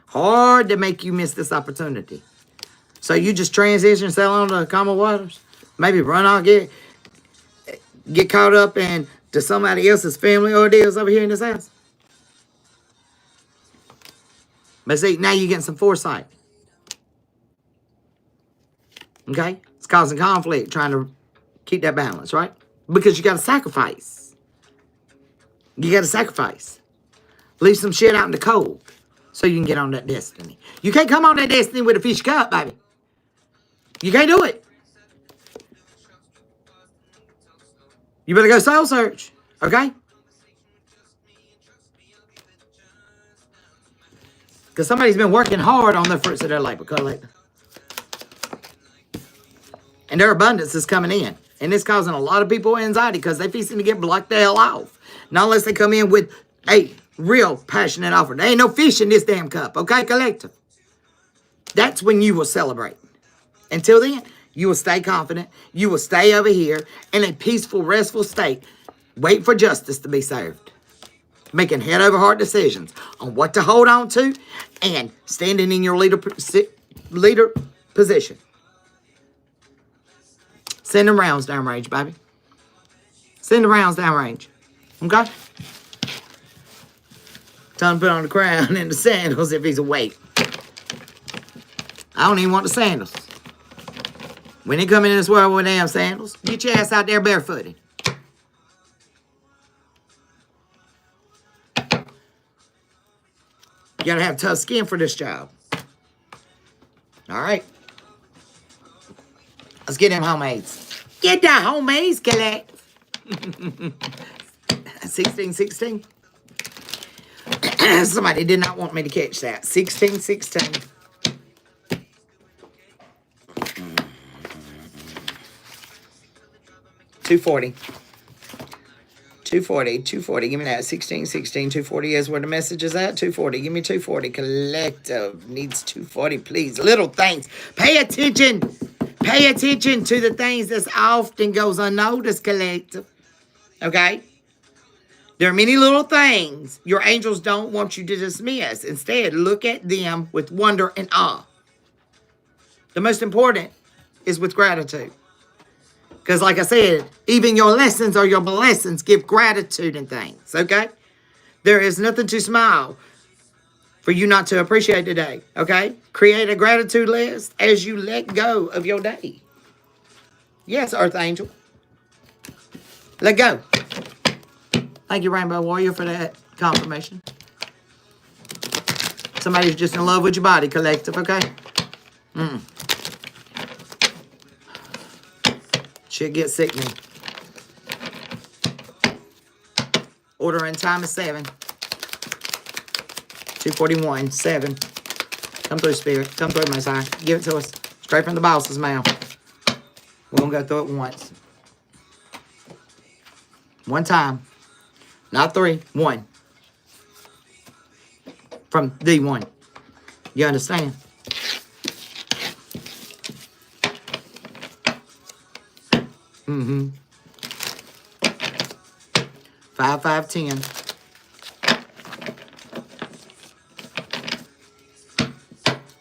hard to make you miss this opportunity. So you just transition, sell on to calmer waters, maybe run off, get caught up in to somebody else's family ordeals over here in this house. But see, now you're getting some foresight. Okay? It's causing conflict, trying to keep that balance, right? Because you got to sacrifice. You got to sacrifice. Leave some shit out in the cold so you can get on that destiny. You can't come on that destiny with a fish cup, baby. You can't do it. You better go soul search, okay? Because somebody's been working hard on the fruits of their labor, collector. And their abundance is coming in. And it's causing a lot of people anxiety because they're fixing to get blocked the hell off. Not unless they come in with a real passionate offer. There ain't no fish in this damn cup, okay, collective? That's when you will celebrate. Until then, you will stay confident. You will stay over here in a peaceful, restful state. Wait for justice to be served. Making head over heart decisions on what to hold on to and standing in your leader position. Send them rounds downrange, baby. Send the rounds downrange. Okay? Time to put on the crown and the sandals if he's awake. I don't even want the sandals. When they come in this world with damn sandals, get your ass out there barefooted. You gotta have tough skin for this job. All right. Let's get them homemades. Get the homemades, collect. 1616. Somebody did not want me to catch that. 1616. $240. $240. Give me that. 1616. $240 is where the message is at. $240. Give me $240. Collective needs $240, please. Little things. Pay attention. Pay attention to the things that often goes unnoticed, collective. Okay? There are many little things your angels don't want you to dismiss. Instead, look at them with wonder and awe. The most important is with gratitude. Because like I said, even your lessons or your blessings give gratitude and things, okay? There is nothing to smile for you not to appreciate today, okay? Create a gratitude list as you let go of your day. Yes, Earth Angel. Let go. Thank you, Rainbow Warrior, for that confirmation. Somebody's just in love with your body, collective, okay? Shit gets sickening. Ordering time is 7. 241, 7. Come through, Spirit. Come through, Messiah. Give it to us. Straight from the boss's mouth. We're going to go through it once. One time. Not 3. 1. From the 1. You understand? Mm-hmm. 5, 5, 10.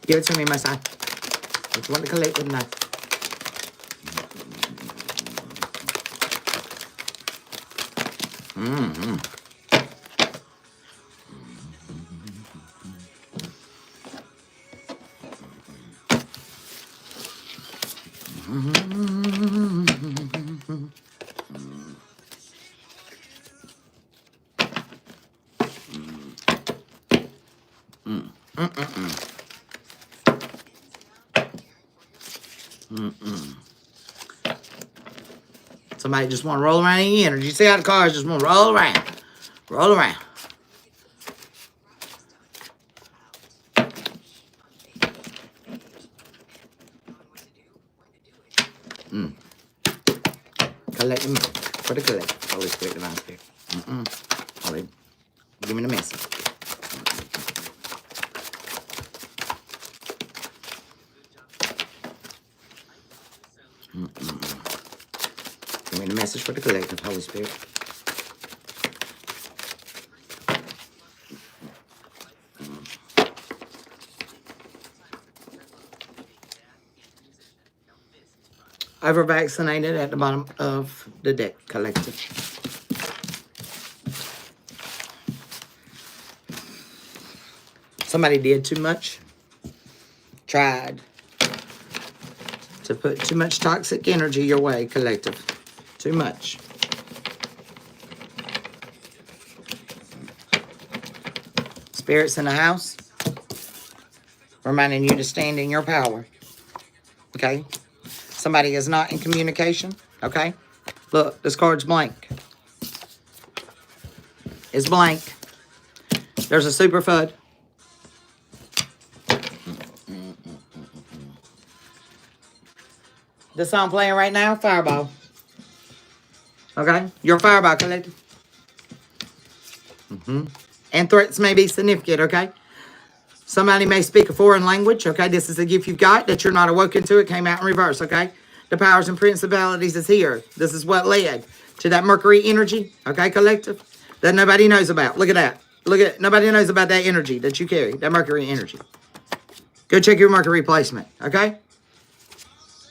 Give it to me, my son. If you want to collect it, not. Mm-hmm. Somebody just want to roll around in energy. See how the cars just want to roll around. Roll around. Collect them. For the collect. Holy Spirit, divine Spirit. Holy. Give me the message. Give me the message for the collective, Holy Spirit. Over-vaccinated at the bottom of the deck, collective. Somebody did too much. Tried to put too much toxic energy your way, collective. Too much. Spirits in the house, reminding you to stand in your power. Okay? Somebody is not in communication. Okay? Look, this card's blank. It's blank. There's a super FUD. The song playing right now, Fireball. Okay? Your Fireball, collective. And threats may be significant, okay? Somebody may speak a foreign language, okay? This is a gift you've got that you're not awoken to. It came out in reverse, okay? The powers and principalities is here. This is what led to that Mercury energy, okay, collective? That nobody knows about. Look at that. Look at, nobody knows about that energy that you carry, that Mercury energy. Go check your Mercury placement, okay?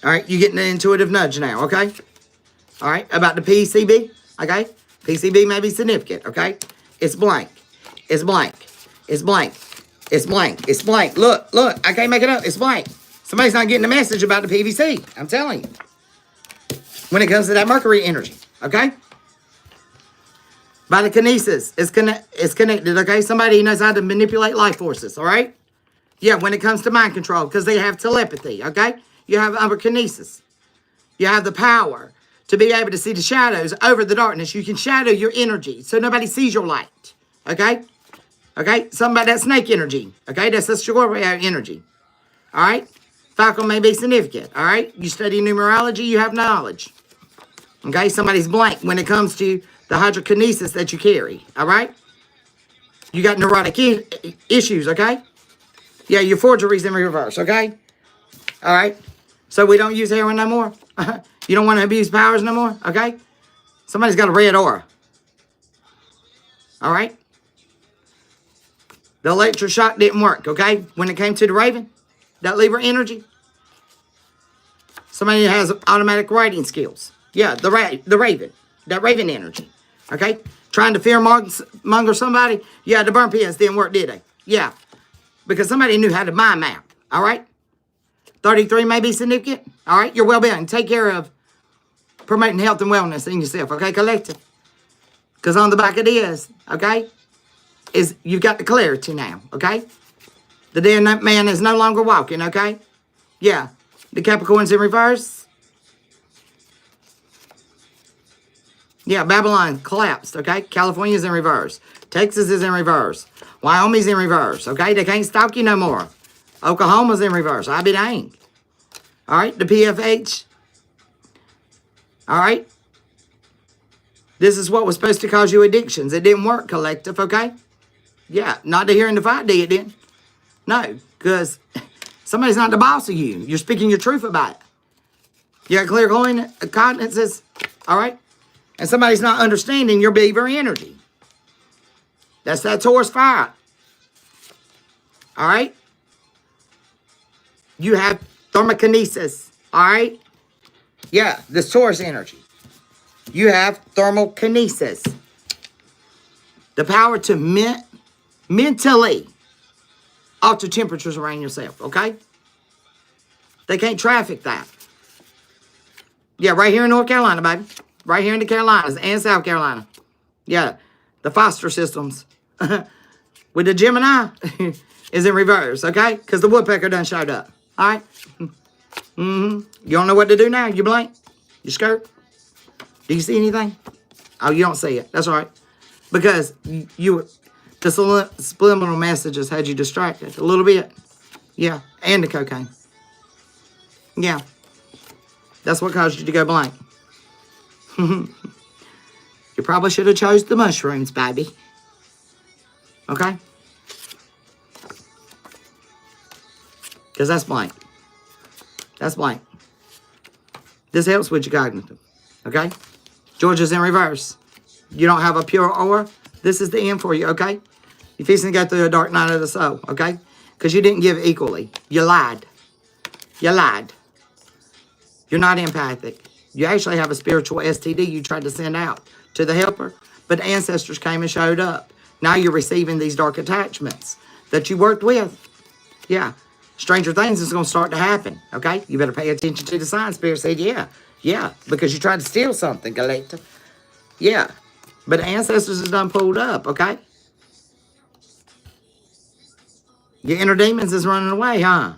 All right, you're getting an intuitive nudge now, okay? All right, about the PCB, okay? PCB may be significant, okay? It's blank. It's blank. It's blank. It's blank. It's blank. Look, look, I can't make it up. It's blank. Somebody's not getting a message about the PVC. I'm telling you. When it comes to that Mercury energy, okay? By the kinesis, it's connected, okay? Somebody knows how to manipulate life forces, all right? Yeah, when it comes to mind control, because they have telepathy, okay? You have kinesis. You have the power to be able to see the shadows over the darkness. You can shadow your energy so nobody sees your light, okay? Okay, something about that snake energy, okay? That's the Scorpio energy, all right? Falcon may be significant, all right? You study numerology, you have knowledge, okay? Somebody's blank when it comes to the hydrokinesis that you carry, all right? You got neurotic issues, okay? Yeah, your forgery's in reverse, okay? All right? So we don't use heroin no more? You don't want to abuse powers no more, okay? Somebody's got a red aura. All right? The electroshock didn't work, okay? When it came to the Raven, that Libra energy. Somebody has automatic writing skills. Yeah, the Raven. That Raven energy, okay? Trying to fear-monger somebody. Yeah, the burn pins didn't work, did they? Yeah, because somebody knew how to mind map, all right? 33 may be significant, all right? Your well-being. Take care of promoting health and wellness in yourself, okay, collective? Because on the back of this, okay, is you've got the clarity now, okay? The dead man is no longer walking, okay? Yeah, the Capricorn's in reverse. Yeah, Babylon collapsed, okay? California's in reverse. Texas is in reverse. Wyoming's in reverse, okay? They can't stalk you no more. Oklahoma's in reverse. I be dang. All right, the PFH. All right. This is what was supposed to cause you addictions. It didn't work, collective, okay? Yeah, not to hear in the 5D, it didn't. No, because somebody's not the boss of you. You're speaking your truth about it. You got clear cognizances, all right? And somebody's not understanding your Beaver energy. That's that Taurus fire. All right? You have thermokinesis, all right? Yeah, this Taurus energy. You have thermal kinesis. The power to mentally alter temperatures around yourself, okay? They can't traffic that. Yeah, right here in North Carolina, baby. Right here in the Carolinas and South Carolina. Yeah, the foster systems. With the Gemini is in reverse, okay? Because the woodpecker done showed up. All right? You don't know what to do now? You blank? You scared? Do you see anything? Oh, you don't see it. That's all right. Because the subliminal messages had you distracted a little bit. Yeah, and the cocaine. Yeah. That's what caused you to go blank. You probably should have chose the mushrooms, baby. Okay? Because that's blank. That's blank. This helps with your cognitive. Okay? Georgia's in reverse. You don't have a pure aura. This is the end for you, okay? You're fixing to go through a dark night of the soul, okay? Because you didn't give equally. You lied. You lied. You're not empathic. You actually have a spiritual STD you tried to send out to the helper, but the ancestors came and showed up. Now you're receiving these dark attachments that you worked with. Yeah. Stranger things is going to start to happen, okay? You better pay attention to the signs. Spirit said, yeah, because you tried to steal something, collective. Yeah. But the ancestors is done pulled up, okay? Your inner demons is running away, huh?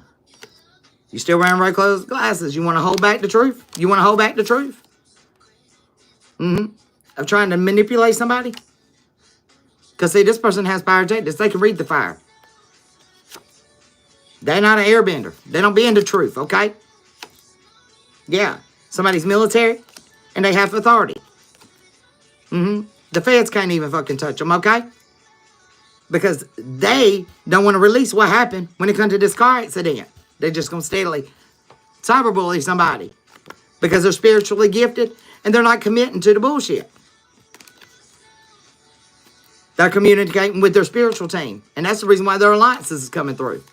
You still wearing red clothes, glasses. You want to hold back the truth? You want to hold back the truth? Of trying to manipulate somebody? Because, see, this person has fire tactics. They can read the fire. They're not an airbender. They don't bend the truth, okay? Yeah. Somebody's military, and they have authority. The feds can't even fucking touch them, okay? Because they don't want to release what happened when it comes to this car accident. They're just going to steadily cyberbully somebody. Because they're spiritually gifted, and they're not committing to the bullshit. They're communicating with their spiritual team. And that's the reason why their alliances is coming through.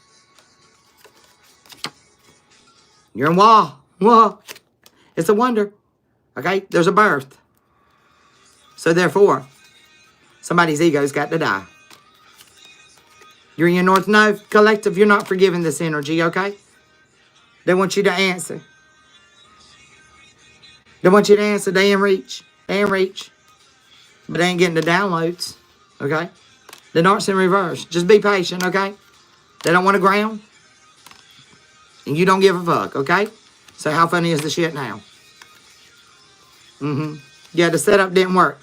You're in wall. Whoa. It's a wonder. Okay? There's a birth. So therefore, somebody's ego's got to die. You're in your North Node collective. You're not forgiving this energy, okay? They want you to answer. They want you to answer. They in reach. They in reach. But they ain't getting the downloads, okay? The Narc's in reverse. Just be patient, okay? They don't want to ground. And you don't give a fuck, okay? So how funny is the shit now? Yeah, the setup didn't work.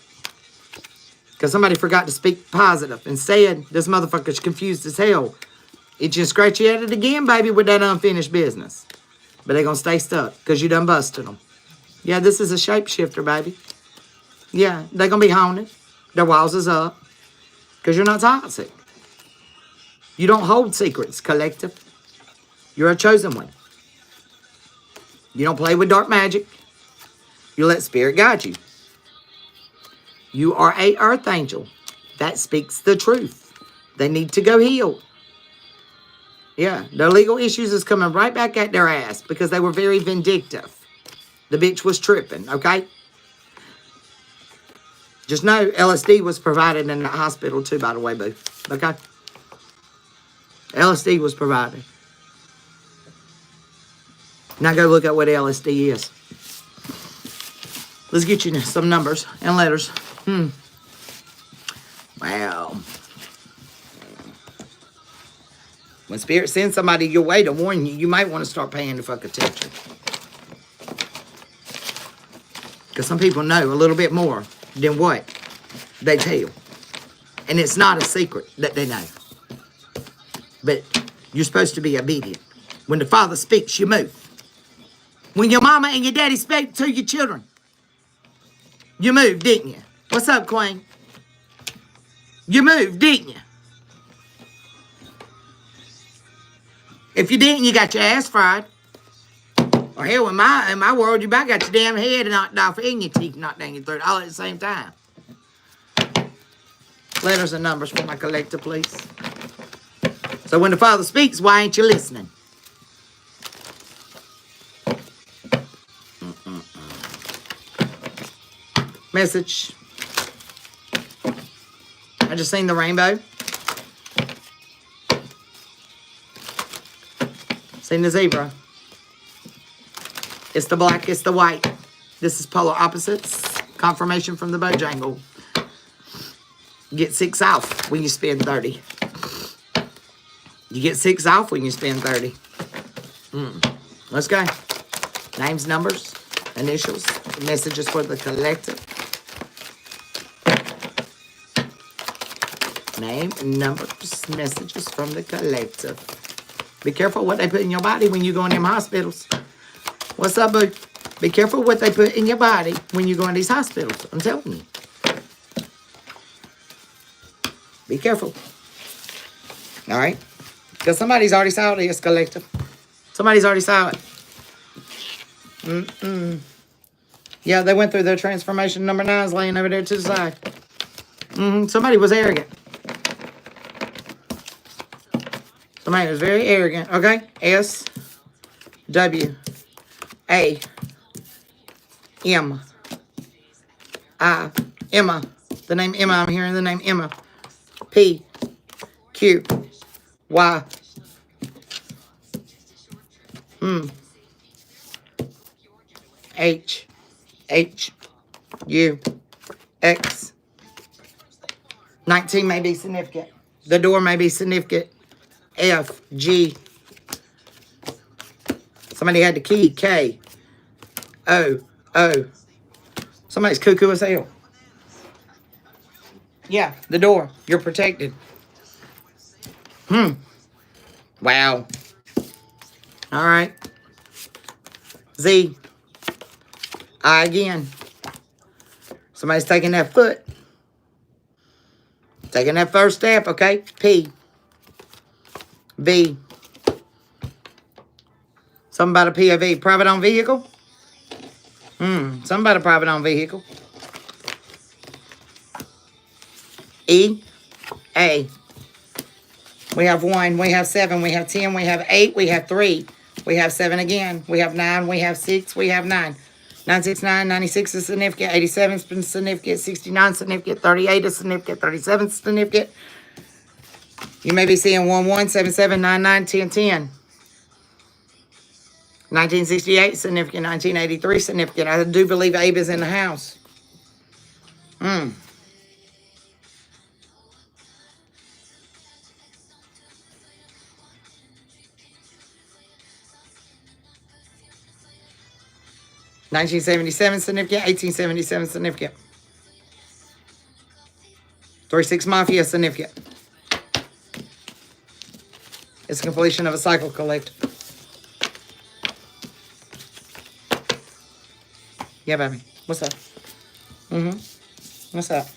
Because somebody forgot to speak positive. Instead, this motherfucker's confused as hell. It just scratch you at it again, baby, with that unfinished business. But they're going to stay stuck because you done busted them. Yeah, this is a shapeshifter, baby. Yeah, they're going to be haunted. Their walls is up. Because you're not toxic. You don't hold secrets, collective. You're a chosen one. You don't play with dark magic. You let spirit guide you. You are a earth angel that speaks the truth. They need to go heal. Yeah, their legal issues is coming right back at their ass because they were very vindictive. The bitch was tripping, okay? Just know LSD was provided in the hospital too, by the way, boo. Okay? LSD was provided. Now go look at what LSD is. Let's get you some numbers and letters. Wow. When Spirit sends somebody your way to warn you, you might want to start paying the fuck attention. Because some people know a little bit more than what they tell. And it's not a secret that they know. But you're supposed to be obedient. When the Father speaks, you move. When your mama and your daddy spoke to your children, you moved, didn't you? What's up, Queen? You moved, didn't you? If you didn't, you got your ass fried. Or hell, in my world, you about got your damn head knocked off and your teeth knocked down your throat all at the same time. Letters and numbers for my collector, please. So when the Father speaks, why ain't you listening? Message. I just seen the rainbow. Seen the zebra. It's the black, it's the white. This is polar opposites. Confirmation from the Bojangle. You get 6 off when you spend 30. You get 6 off when you spend 30. Let's go. Names, numbers, initials, messages for the collective. Name, numbers, messages from the collective. Be careful what they put in your body when you go in them hospitals. What's up, boo? Be careful what they put in your body when you go in these hospitals. I'm telling you. Be careful. All right? Because somebody's already saw this, collective. Somebody's already saw it. Yeah, they went through their transformation. Number 9 is laying over there to the side. Somebody was arrogant. Somebody was very arrogant. Okay? S, W, A, M, I, Emma. The name Emma. I'm hearing the name Emma. P, Q, Y, H, U, X. 19 may be significant. The door may be significant. F, G. Somebody had the key. K, O, O. Somebody's cuckoo as hell. Yeah, the door. You're protected. Wow. All right. Z. I again. Somebody's taking that foot. Taking that first step, okay? P. V. Something about a POV. Private owned vehicle? Something about a private owned vehicle. E. A. We have 1. We have 7. We have 10. We have 8. We have 3. We have 7 again. We have 9. We have 6. We have 9. 969, 96 is significant. 87 is significant. 69 is significant. 38 is significant. 37 is significant. You may be seeing 11, 77, 99, 10, 10. 1968 significant. 1983 significant. I do believe Abe is in the house. 1977 significant. 1877 significant. 36 Mafia significant. It's completion of a cycle collect. Yeah, baby. What's up? What's up?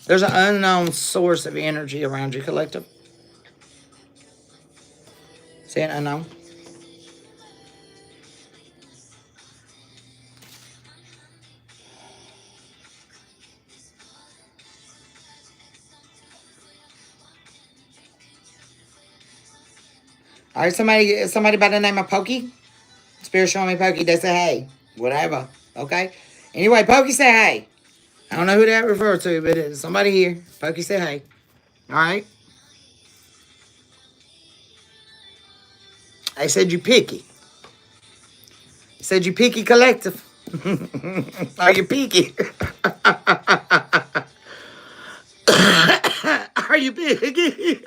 There's an unknown source of energy around you, collective. See an unknown? All right, somebody by the name of Pokey. Spirit showing me Pokey. They say, hey, whatever. Okay? Anyway, Pokey say, hey. I don't know who that refers to, but it's somebody here. Pokey say, hey. All right? I said you picky. I said you picky collective. Are you picky? Are you picky?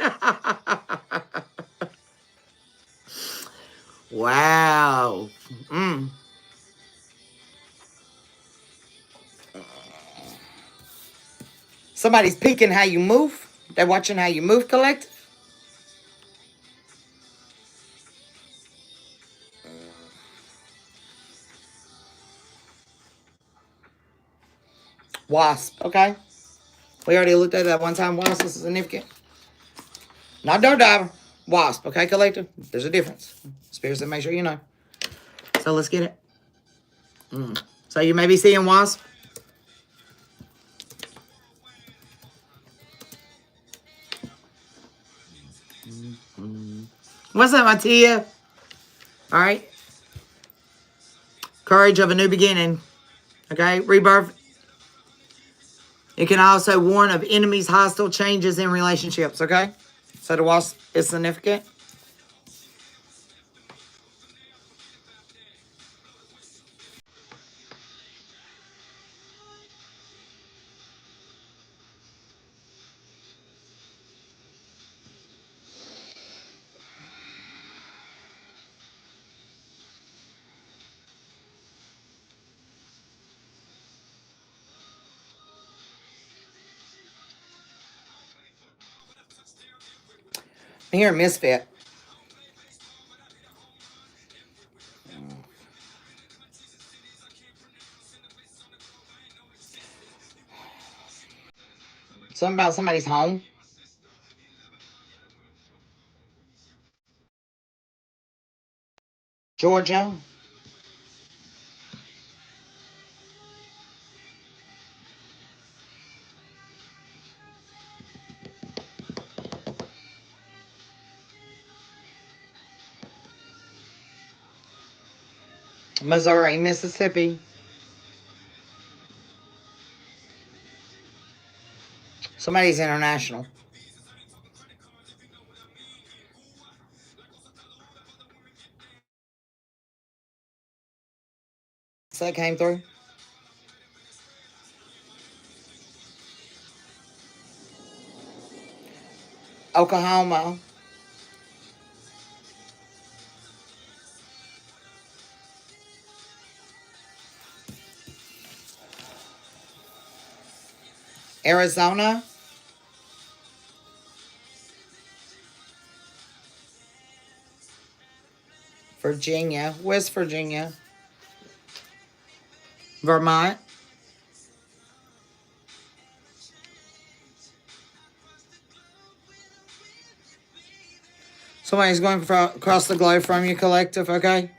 Wow. Somebody's peeking how you move. They're watching how you move, collective. Wasp, okay? We already looked at that one time. Wasp is significant. Not dirt diver. Wasp, okay, collective? There's a difference. Spirits that make sure you know. So let's get it. So you may be seeing wasp. What's up, my Tia? All right. Courage of a new beginning. Okay, rebirth. It can also warn of enemies, hostile changes in relationships, okay? So the wasp is significant. I'm hearing misfit. Something about somebody's home. Georgia. Missouri, Mississippi. Somebody's international. So that came through. Oklahoma. Arizona. Virginia. West Virginia. Vermont. Somebody's going across the globe from you, collective, okay?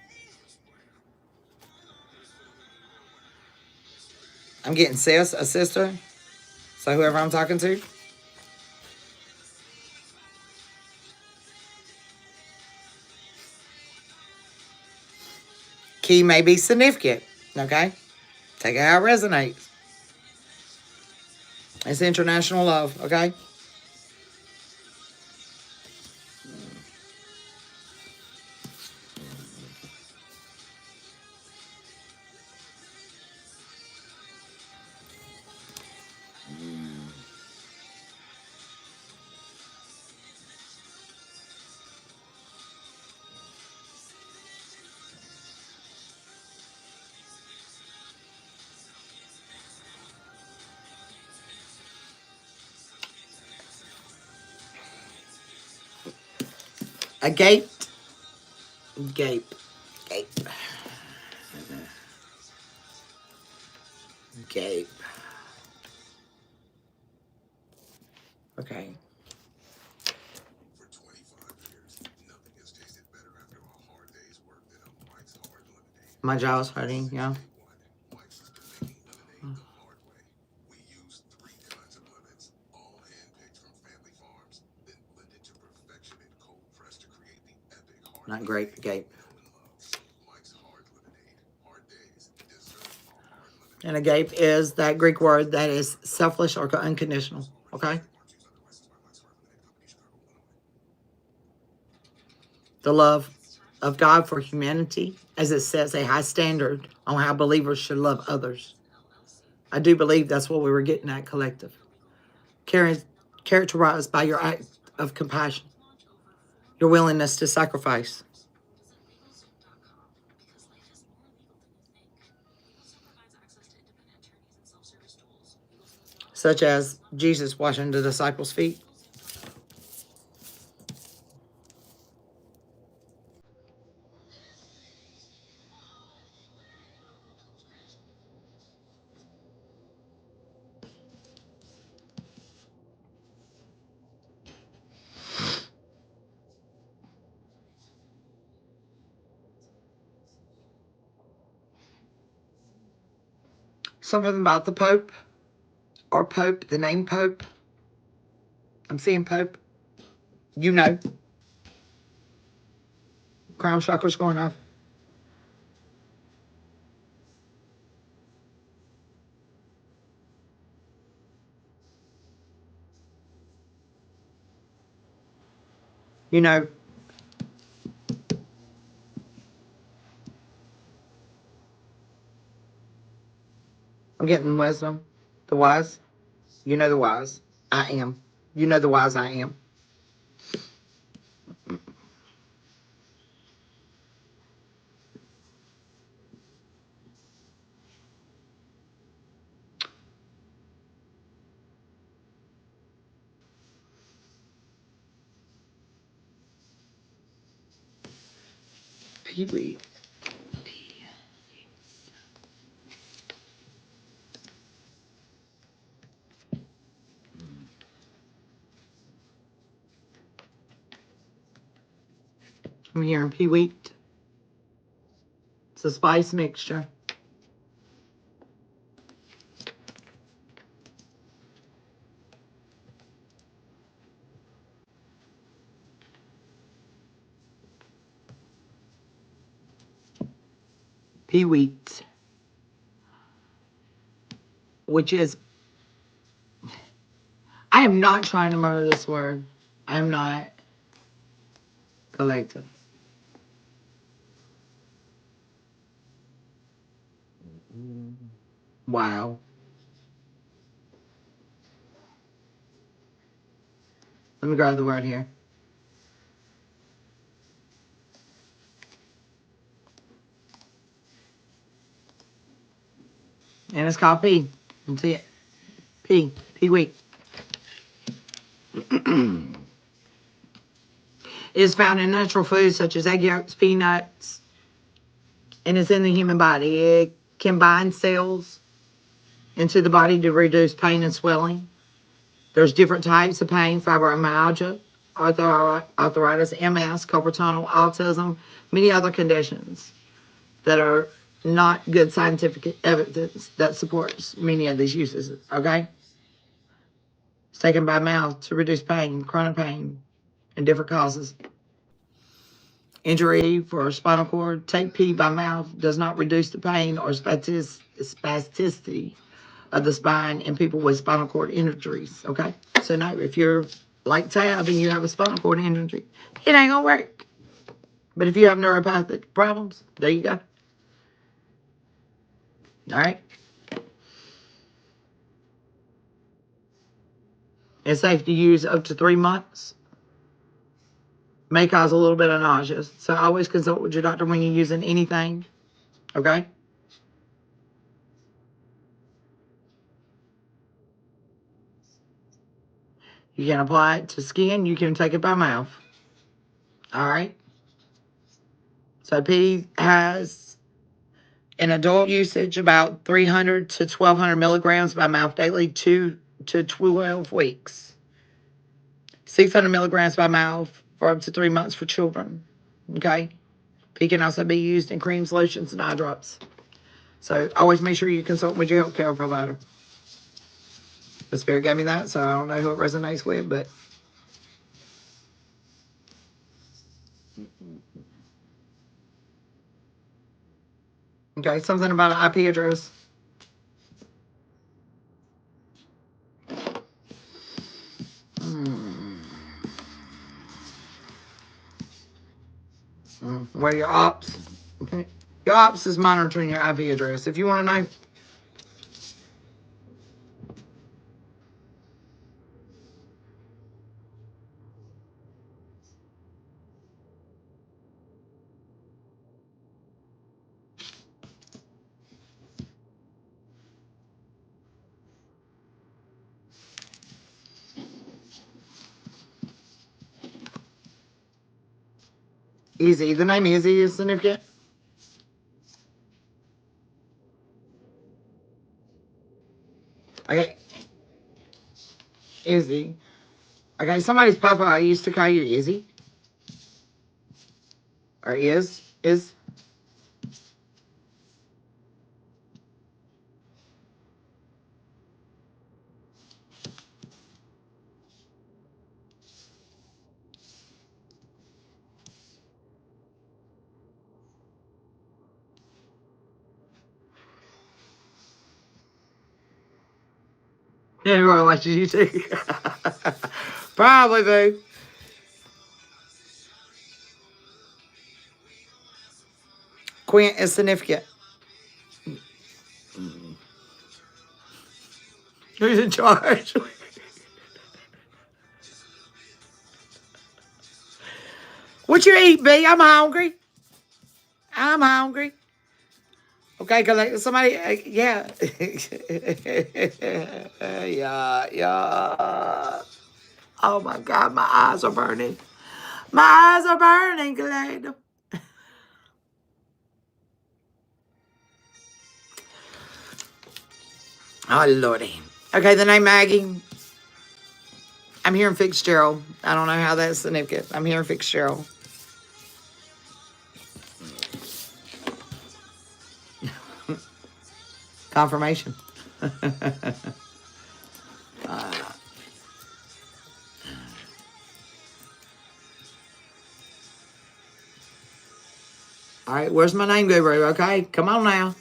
I'm getting sis, a sister. So whoever I'm talking to. Key may be significant, okay? Take it how it resonates. It's international love, okay? A gape. Gape. Gape. Gape. Okay. My jaw's hurting, yeah. Not great, gape. And a gape is that Greek word that is selfish or unconditional, okay? The love of God for humanity, as it sets a high standard on how believers should love others. I do believe that's what we were getting at, collective. Characterized by your act of compassion, your willingness to sacrifice. Such as Jesus washing the disciples' feet. Something about the Pope, or Pope, the name Pope. I'm seeing Pope. You know. Crown chakra's going off. You know. I'm getting wisdom. The wise. You know the wise. I am. You know the wise I am. Pee-wee. I'm hearing pea wheat. It's a spice mixture. Pea wheat. Which is, I am not trying to murder this word. I am not. Collective. Wow. Let me grab the word here. And it's called pea. You see it? Pea. Pea wheat. It is found in natural foods such as egg yolks, peanuts, and it's in the human body. It can bind cells into the body to reduce pain and swelling. There's different types of pain: fibromyalgia, arthritis, MS, carpal tunnel, autism, many other conditions that are not good scientific evidence that supports many of these uses. Okay? It's taken by mouth to reduce pain, chronic pain, and different causes. Injury for spinal cord. Take pea by mouth does not reduce the pain or spasticity of the spine in people with spinal cord injuries. Okay? So now, if you're like Tab and you have a spinal cord injury, it ain't gonna work. But if you have neuropathic problems, there you go. All right? It's safe to use up to 3 months. May cause a little bit of nausea. So always consult with your doctor when you're using anything. Okay? You can apply it to skin. You can take it by mouth. All right? So pea has an adult usage about 300 to 1,200 milligrams by mouth daily, 2 to 12 weeks. 600 milligrams by mouth for up to 3 months for children. Okay? Pea can also be used in creams, lotions, and eye drops. So always make sure you consult with your healthcare provider. The spirit gave me that, so I don't know who it resonates with, but okay, something about an IP address. Where your ops? Okay. Your ops is monitoring your IP address. If you want to know. Easy. The name Easy is significant. Okay. Izzy. Okay, somebody's papa used to call you Izzy. Or is. Is. Yeah, everyone likes you too. Probably, boo. Quint is significant. Who's in charge? What you eat, B? I'm hungry. I'm hungry. Okay, cause somebody, yeah. Yeah. Oh my God, my eyes are burning. My eyes are burning, Glade. Oh, Lordy. Okay, the name Maggie. I'm hearing Fitzgerald. I don't know how that's significant. I'm hearing Fitzgerald. Confirmation. All right, where's my name guru? Okay, come on now.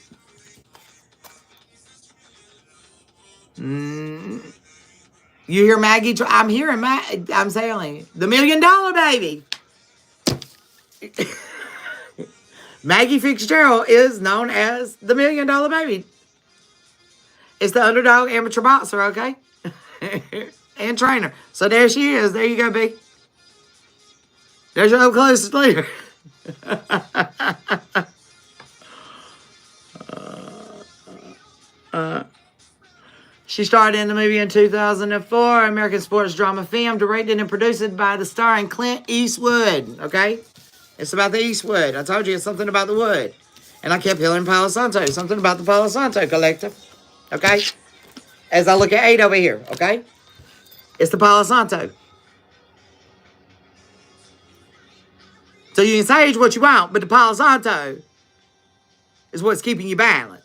You hear Maggie? I'm hearing Maggie. I'm telling you, the $1 million baby. Maggie Fitzgerald is known as the $1 million baby. It's the underdog amateur boxer, okay? And trainer. So there she is. There you go, B. There's your old closest leader. She starred in the movie in 2004, American sports drama film, directed and produced by the starring Clint Eastwood, okay? It's about the Eastwood. I told you it's something about the wood. And I kept hearing Palo Santo, something about the Palo Santo Collective, okay? As I look at 8 over here, okay? It's the Palo Santo. So you can sage what you want, but the Palo Santo is what's keeping you balanced.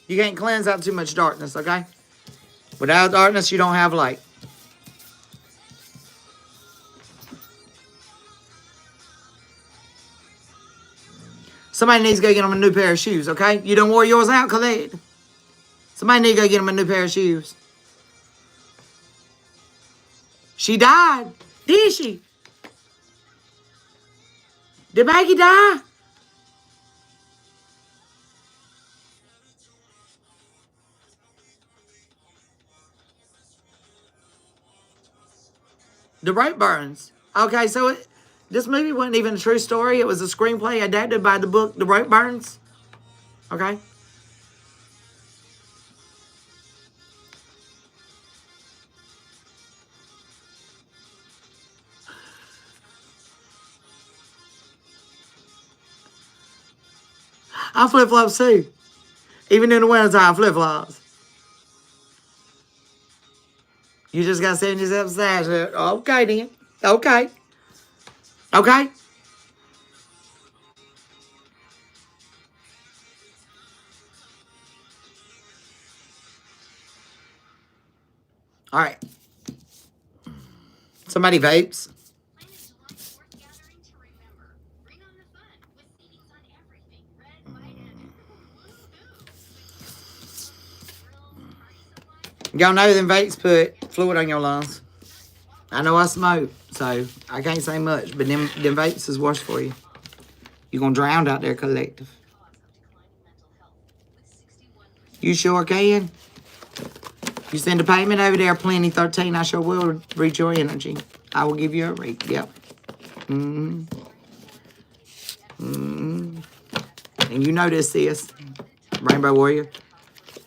You can't cleanse out too much darkness, okay? Without darkness, you don't have light. Somebody needs to go get them a new pair of shoes, okay? You don't wear yours out, Colette. Somebody needs to go get them a new pair of shoes. She died. Did she? Did Maggie die? The Rope Burns. Okay, so this movie wasn't even a true story. It was a screenplay adapted by the book The Rope Burns. Okay. I flip-flops too. Even in the wintertime, flip-flops. You just got 77 stairs. Okay, then. Okay. Okay. All right. Somebody vapes. Y'all know them vapes put fluid on your lungs. I know I smoke, so I can't say much, but them vapes is worse for you. You're going to drown out there, Collective. You sure can. You send a payment over there, Plenty 13, I sure will read your energy. I will give you a read. Yep. And you know this, sis. Rainbow Warrior.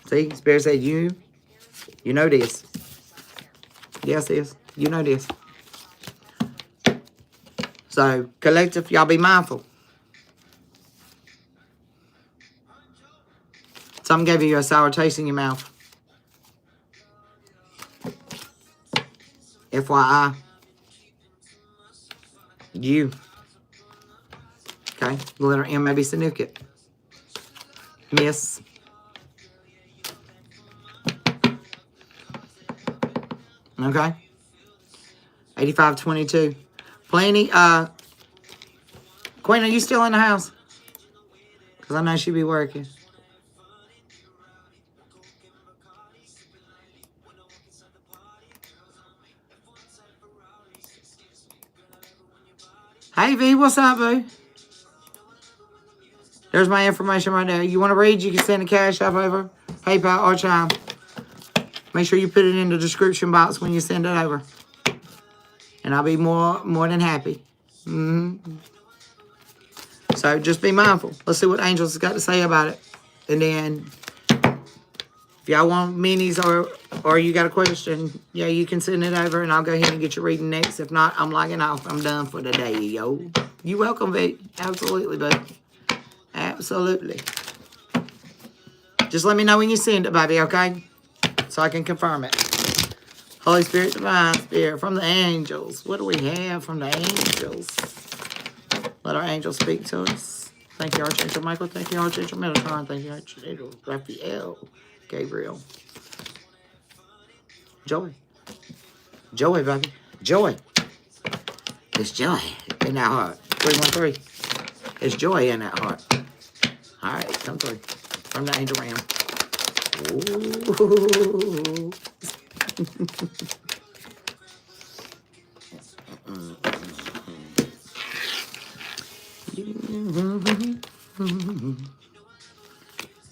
See, Spirit said you know this. Yes, sis. You know this. So, Collective, y'all be mindful. Something gave you a sour taste in your mouth. FYI. You. Okay. The letter M may be significant. Miss. Okay. 8522. Plenty. Queen, are you still in the house? Because I know she'll be working. Hey, V, what's up, boo? There's my information right there. You want to read? You can send a cash app over, PayPal, or Chime. Make sure you put it in the description box when you send it over. And I'll be more than happy. So just be mindful. Let's see what Angels has got to say about it. And then if y'all want minis or you got a question, yeah, you can send it over and I'll go ahead and get your reading next. If not, I'm logging off. I'm done for the day, yo. You welcome, Vic. Absolutely, bud. Absolutely. Just let me know when you send it, baby, okay? So I can confirm it. Holy Spirit, Divine Spirit, from the angels. What do we have from the angels? Let our angels speak to us. Thank you, Archangel Michael. Thank you, Archangel Metatron. Thank you, Archangel Raphael. Gabriel. Joy. Joy, baby. Joy. It's joy in that heart. 313. It's joy in that heart. All right, come through. From the angel realm. Ooh.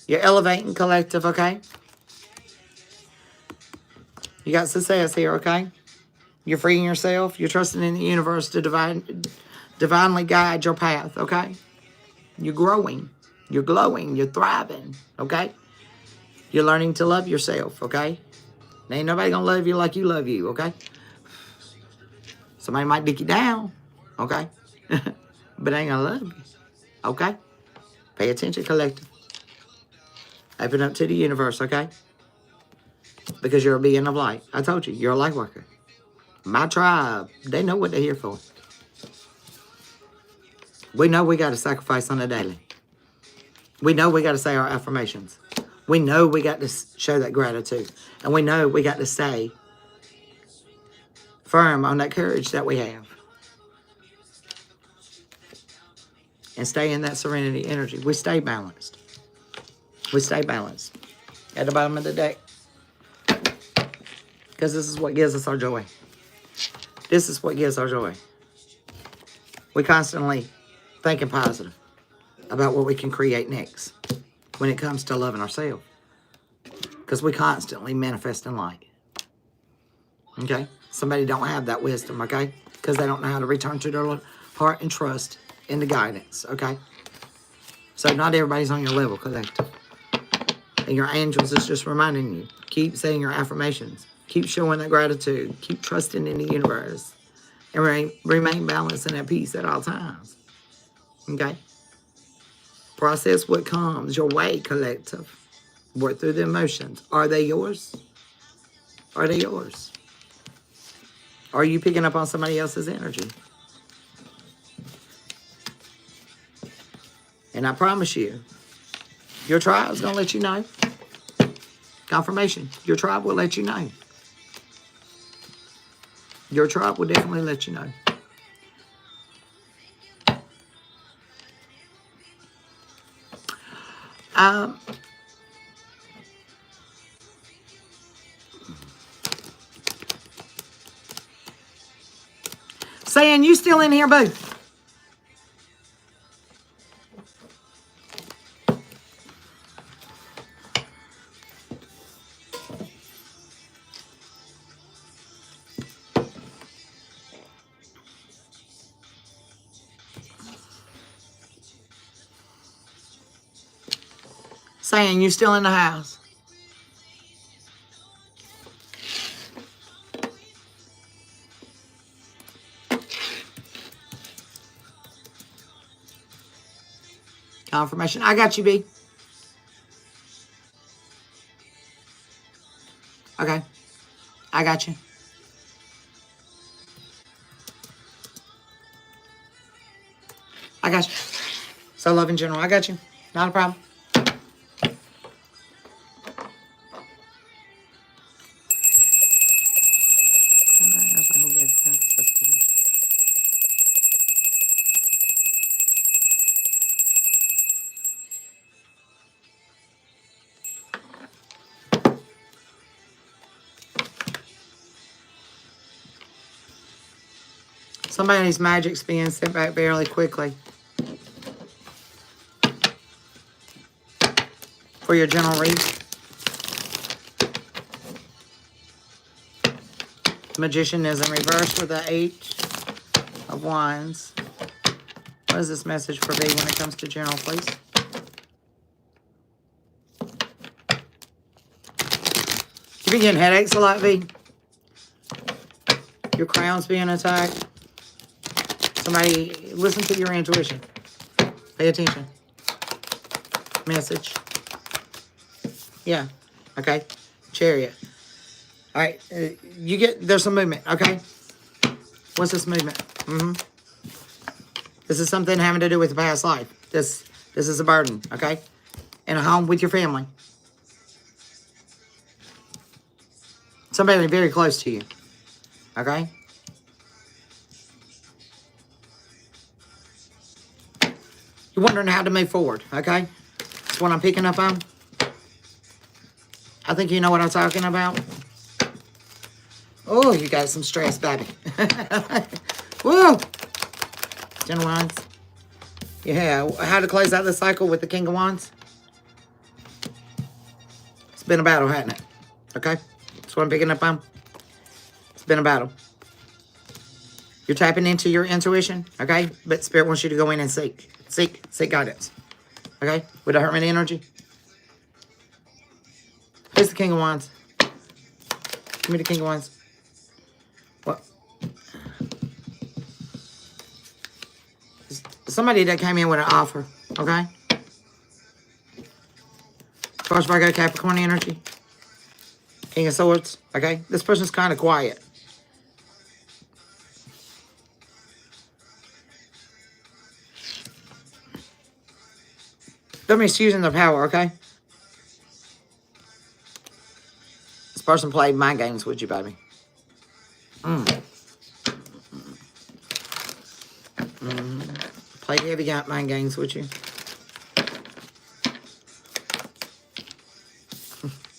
You're elevating, collective, okay? You got success here, okay? You're freeing yourself. You're trusting in the universe to divinely guide your path, okay? You're growing. You're glowing. You're thriving, okay? You're learning to love yourself, okay? Ain't nobody gonna love you like you love you, okay? Somebody might dick you down, okay? But ain't gonna love you, okay? Pay attention, collective. Open up to the universe, okay? Because you're a being of light. I told you, you're a light worker. My tribe, they know what they're here for. We know we got to sacrifice on a daily. We know we got to say our affirmations. We know we got to show that gratitude. And we know we got to stay firm on that courage that we have. And stay in that serenity energy. We stay balanced. We stay balanced. At the bottom of the deck. Because this is what gives us our joy. This is what gives our joy. We constantly thinking positive about what we can create next when it comes to loving ourselves. Because we constantly manifest in light. Okay? Somebody don't have that wisdom, okay? Because they don't know how to return to their heart and trust in the guidance, okay? So not everybody's on your level, collective. And your angels is just reminding you. Keep saying your affirmations. Keep showing that gratitude. Keep trusting in the universe. And remain balanced and at peace at all times. Okay? Process what comes your way, collective. Work through the emotions. Are they yours? Are they yours? Are you picking up on somebody else's energy? And I promise you, your tribe is going to let you know. Confirmation. Your tribe will let you know. Your tribe will definitely let you know. Saying you still in here, boo? Saying you still in the house? Confirmation. I got you, B. Okay. I got you. I got you. So love in general. I got you. Not a problem. Somebody's magic's being sent back fairly quickly. For your general read. Magician is in reverse with the 8 of Wands. What is this message for B when it comes to general, please? You been getting headaches a lot, V? Your crown's being attacked. Somebody, listen to your intuition. Pay attention. Message. Yeah. Okay. Chariot. All right. There's some movement. Okay. What's this movement? This is something having to do with the past life. This This is a burden, okay? In a home with your family. Somebody very close to you, okay? You're wondering how to move forward, okay? That's what I'm picking up on. I think you know what I'm talking about. Oh, you got some stress, baby. Woo! Ten of Wands. Yeah, how to close out the cycle with the King of Wands. It's been a battle, hasn't it? Okay? That's what I'm picking up on. It's been a battle. You're tapping into your intuition, okay? But Spirit wants you to go in and seek. Seek guidance. Okay? With the Hermit energy. Here's the King of Wands. Give me the King of Wands. What? Somebody that came in with an offer, okay? First Virgo, Capricorn energy. King of Swords, okay? This person's kind of quiet. They're misusing their power, okay? This person played mind games with you, baby. Played heavy mind games with you.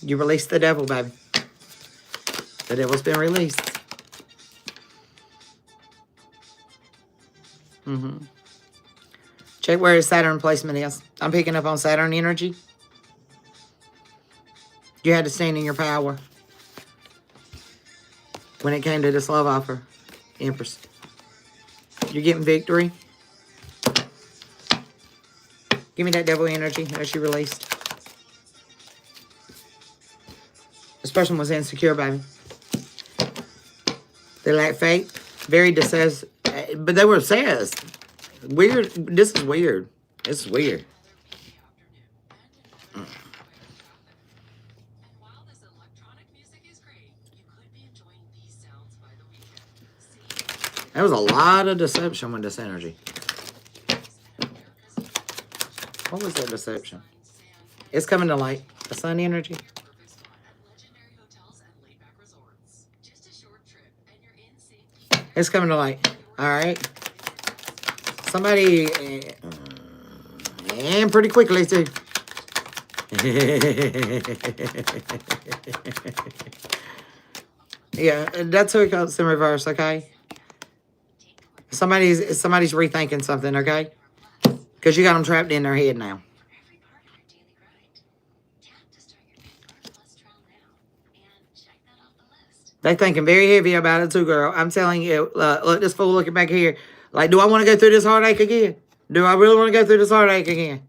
You released the devil, baby. The devil's been released. Check where his Saturn placement is. I'm picking up on Saturn energy. You had to stand in your power when it came to this love offer, Empress. You're getting victory. Give me that devil energy that she released. This person was insecure, baby. They lacked faith. Very decisive. But they were obsessed. Weird. This is weird. This is weird. There was a lot of deception with this energy. What was that deception? It's coming to light. The sun energy. It's coming to light. All right. Somebody, and pretty quickly too. Yeah, that's who it comes in reverse. Okay. Somebody's rethinking something. Okay. Because you got them trapped in their head now. They thinking very heavy about it too, girl. I'm telling you, look, this fool looking back here. Like, do I want to go through this heartache again? Do I really want to go through this heartache again?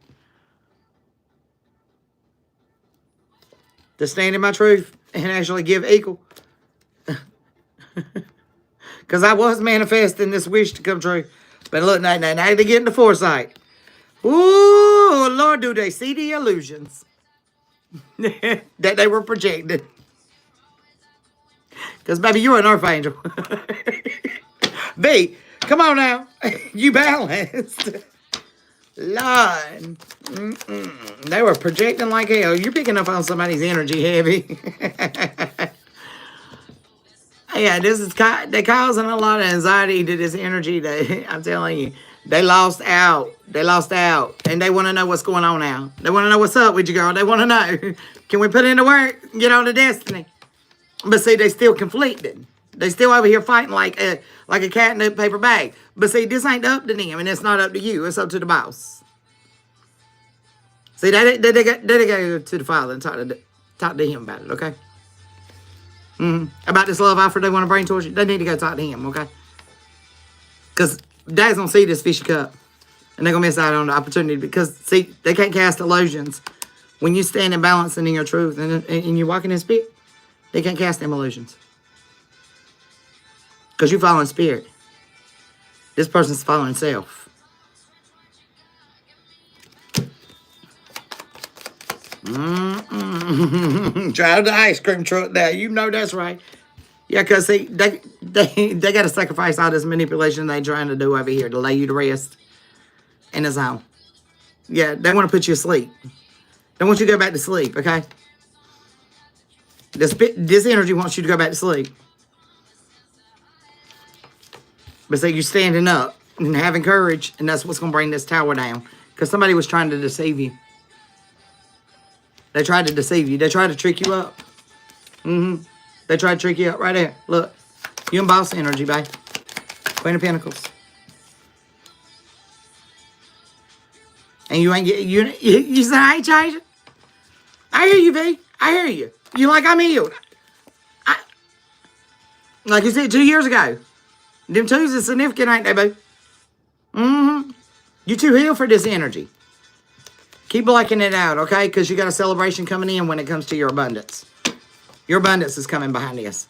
To stand in my truth and actually give equal. Because I was manifesting this wish to come true. But look, now they get into foresight. Ooh, Lord, do they see the illusions that they were projected? Because, baby, you're an earth angel. B, come on now. You balanced. Lord. They were projecting like hell. You're picking up on somebody's energy heavy. Yeah, they're causing a lot of anxiety to this energy. I'm telling you. They lost out. They lost out. And they want to know what's going on now. They want to know what's up with you, girl. They want to know. Can we put in the work? Get on to destiny. But see, they still conflicted. They still over here fighting like a cat in a paper bag. But see, this ain't up to them, and it's not up to you. It's up to the boss. See, they go to the father and talk to him about it, okay? About this love offer they want to bring towards you. They need to go talk to him, okay? Because dad's going to see this fishy cup. And they're going to miss out on the opportunity. Because, see, they can't cast illusions. When you stand in balance and in your truth and you're walking in spirit, they can't cast them illusions. Because you're following spirit. This person's following self. Drive the ice cream truck there. You know that's right. Yeah, because see, they got to sacrifice all this manipulation they trying to do over here to lay you to rest in the zone. Yeah, they want to put you asleep. They want you to go back to sleep, okay? This energy wants you to go back to sleep. But say you're standing up and having courage, and that's what's going to bring this tower down. Because somebody was trying to deceive you. They tried to deceive you. They tried to trick you up. They tried to trick you up right there. Look. You in boss energy, babe. Queen of Pentacles. And you ain't get you said I ain't changing. I hear you, V. I hear you. You like I'm healed. Like you said 2 years ago. Them twos is significant, ain't they, boo? You too healed for this energy. Keep blocking it out, okay? Because you got a celebration coming in when it comes to your abundance. Your abundance is coming behind this.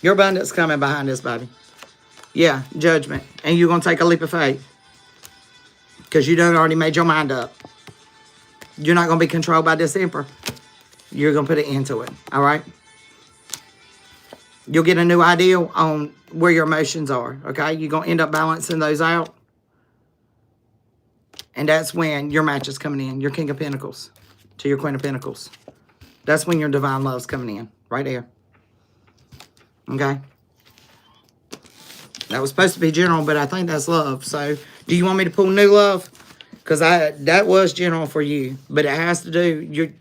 Your abundance is coming behind this, baby. Yeah, judgment. And you're going to take a leap of faith. Because you done already made your mind up. You're not going to be controlled by this emperor. You're going to put an end to it, all right? You'll get a new idea on where your emotions are, okay? You're going to end up balancing those out. And that's when your match is coming in. Your King of Pentacles to your Queen of Pentacles. That's when your divine love's coming in. Right there. Okay? That was supposed to be general, but I think that's love. So, do you want me to pull new love? Because that was general for you. But it has to do...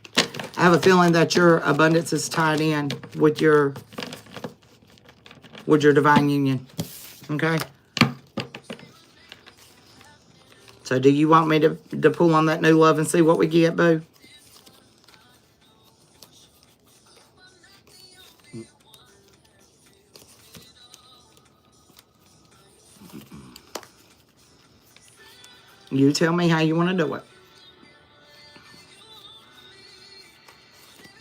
I have a feeling that your abundance is tied in with your divine union. Okay? So do you want me to pull on that new love and see what we get, boo? You tell me how you want to do it.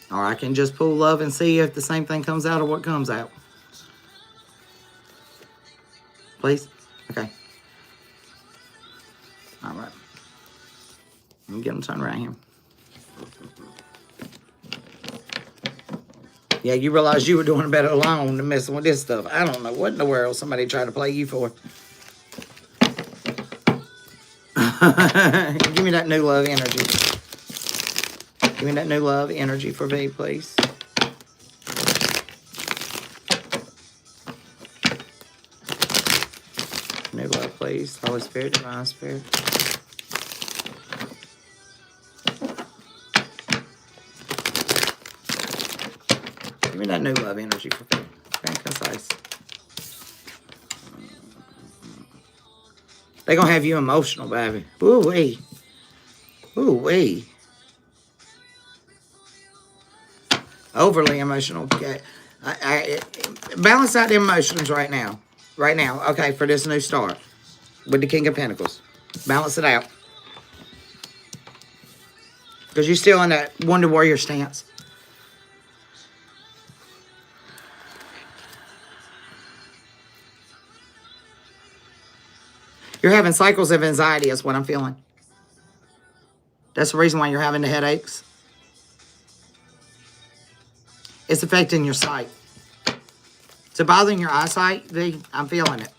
Or I can just pull love and see if the same thing comes out or what comes out. Please? Okay. All right. Let me get them turned around here. Yeah, you realize you were doing better alone than messing with this stuff. I don't know what in the world somebody tried to play you for. Give me that new love energy. Give me that new love energy for V, please. New love, please. Holy Spirit, Divine Spirit. Give me that new love energy for V. Very concise. They're going to have you emotional, baby. Ooh-wee. Ooh-wee. Overly emotional. Okay. Balance out the emotions right now. Right now. Okay, for this new start. With the King of Pentacles. Balance it out. Because you're still in that Wonder Warrior stance. You're having cycles of anxiety is what I'm feeling. That's the reason why you're having the headaches. It's affecting your sight. Is it bothering your eyesight, V? I'm feeling it.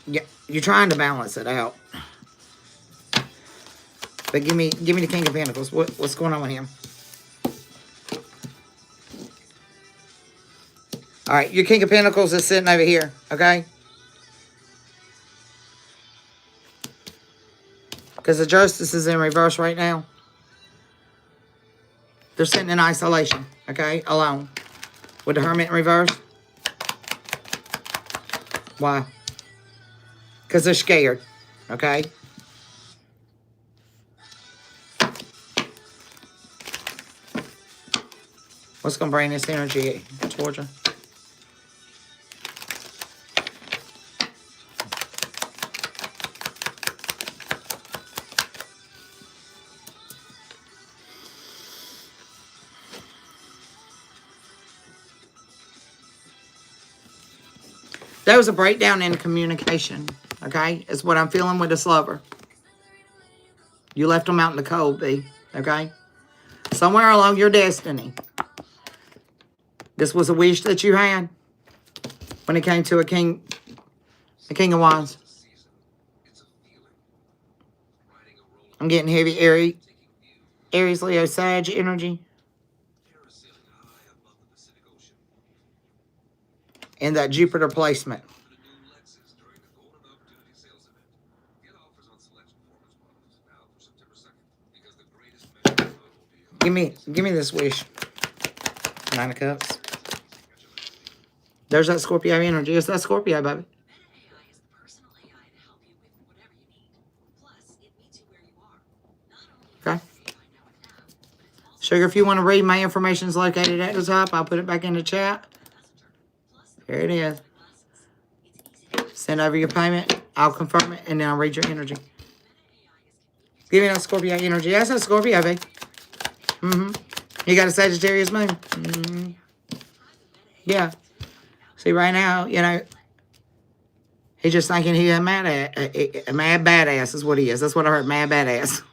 Yeah, you're trying to balance it out. But give me the King of Pentacles. What's going on with him? All right, your King of Pentacles is sitting over here, okay? Because the Justice is in reverse right now. They're sitting in isolation, okay? Alone. With the Hermit in reverse. Why? Because they're scared, okay? What's going to bring this energy towards you? There was a breakdown in communication, okay? It's what I'm feeling with this lover. You left them out in the cold, B, okay? Somewhere along your destiny, This was a wish that you had when it came to a king of wands. I'm getting heavy Aries, Leo, Sag energy. And that Jupiter placement. Give me this wish. 9 of Cups. There's that Scorpio energy. It's that Scorpio, baby. Okay. Sugar, if you want to read, my information is located at the top. I'll put it back in the chat. Here it is. Send over your payment. I'll confirm it, and then I'll read your energy. Give me that Scorpio energy. That's that Scorpio, baby. You got a Sagittarius moon. Yeah. See, right now, you know, he's just thinking he's a mad badass is what he is. That's what I heard, mad badass.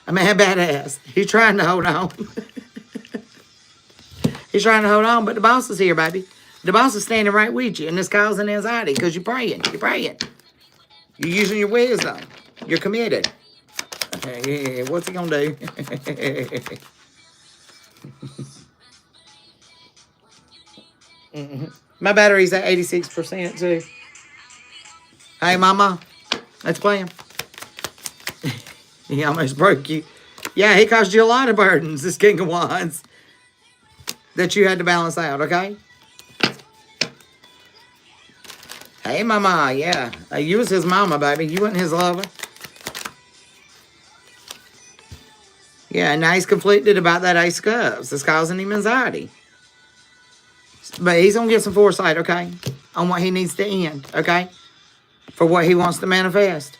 A mad badass. He's trying to hold on. He's trying to hold on, but the boss is here, baby. The boss is standing right with you, and it's causing anxiety because you're praying. You're praying. You're using your wisdom. You're committed. What's he going to do? My battery's at 86% too. Hey, mama. Let's play him. He almost broke you. Yeah, he caused you a lot of burdens, this King of Wands, that you had to balance out, okay? Hey, mama, yeah. You was his mama, baby. You wasn't his lover. Yeah, now he's conflicted about that Ace of Cups. It's causing him anxiety. But he's going to get some foresight, okay? On what he needs to end, okay? For what he wants to manifest.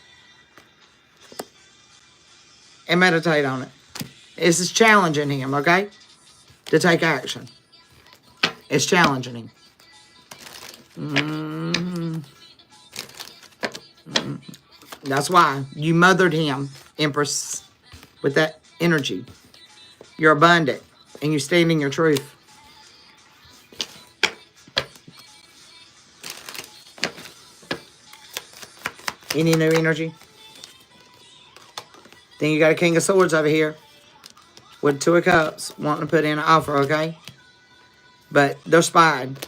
And meditate on it. This is challenging him, okay? To take action. It's challenging him. That's why you mothered him, Empress, with that energy. You're abundant, and you stand in your truth. Any new energy? Then you got a King of Swords over here with 2 of Cups wanting to put in an offer, okay? But they're spied.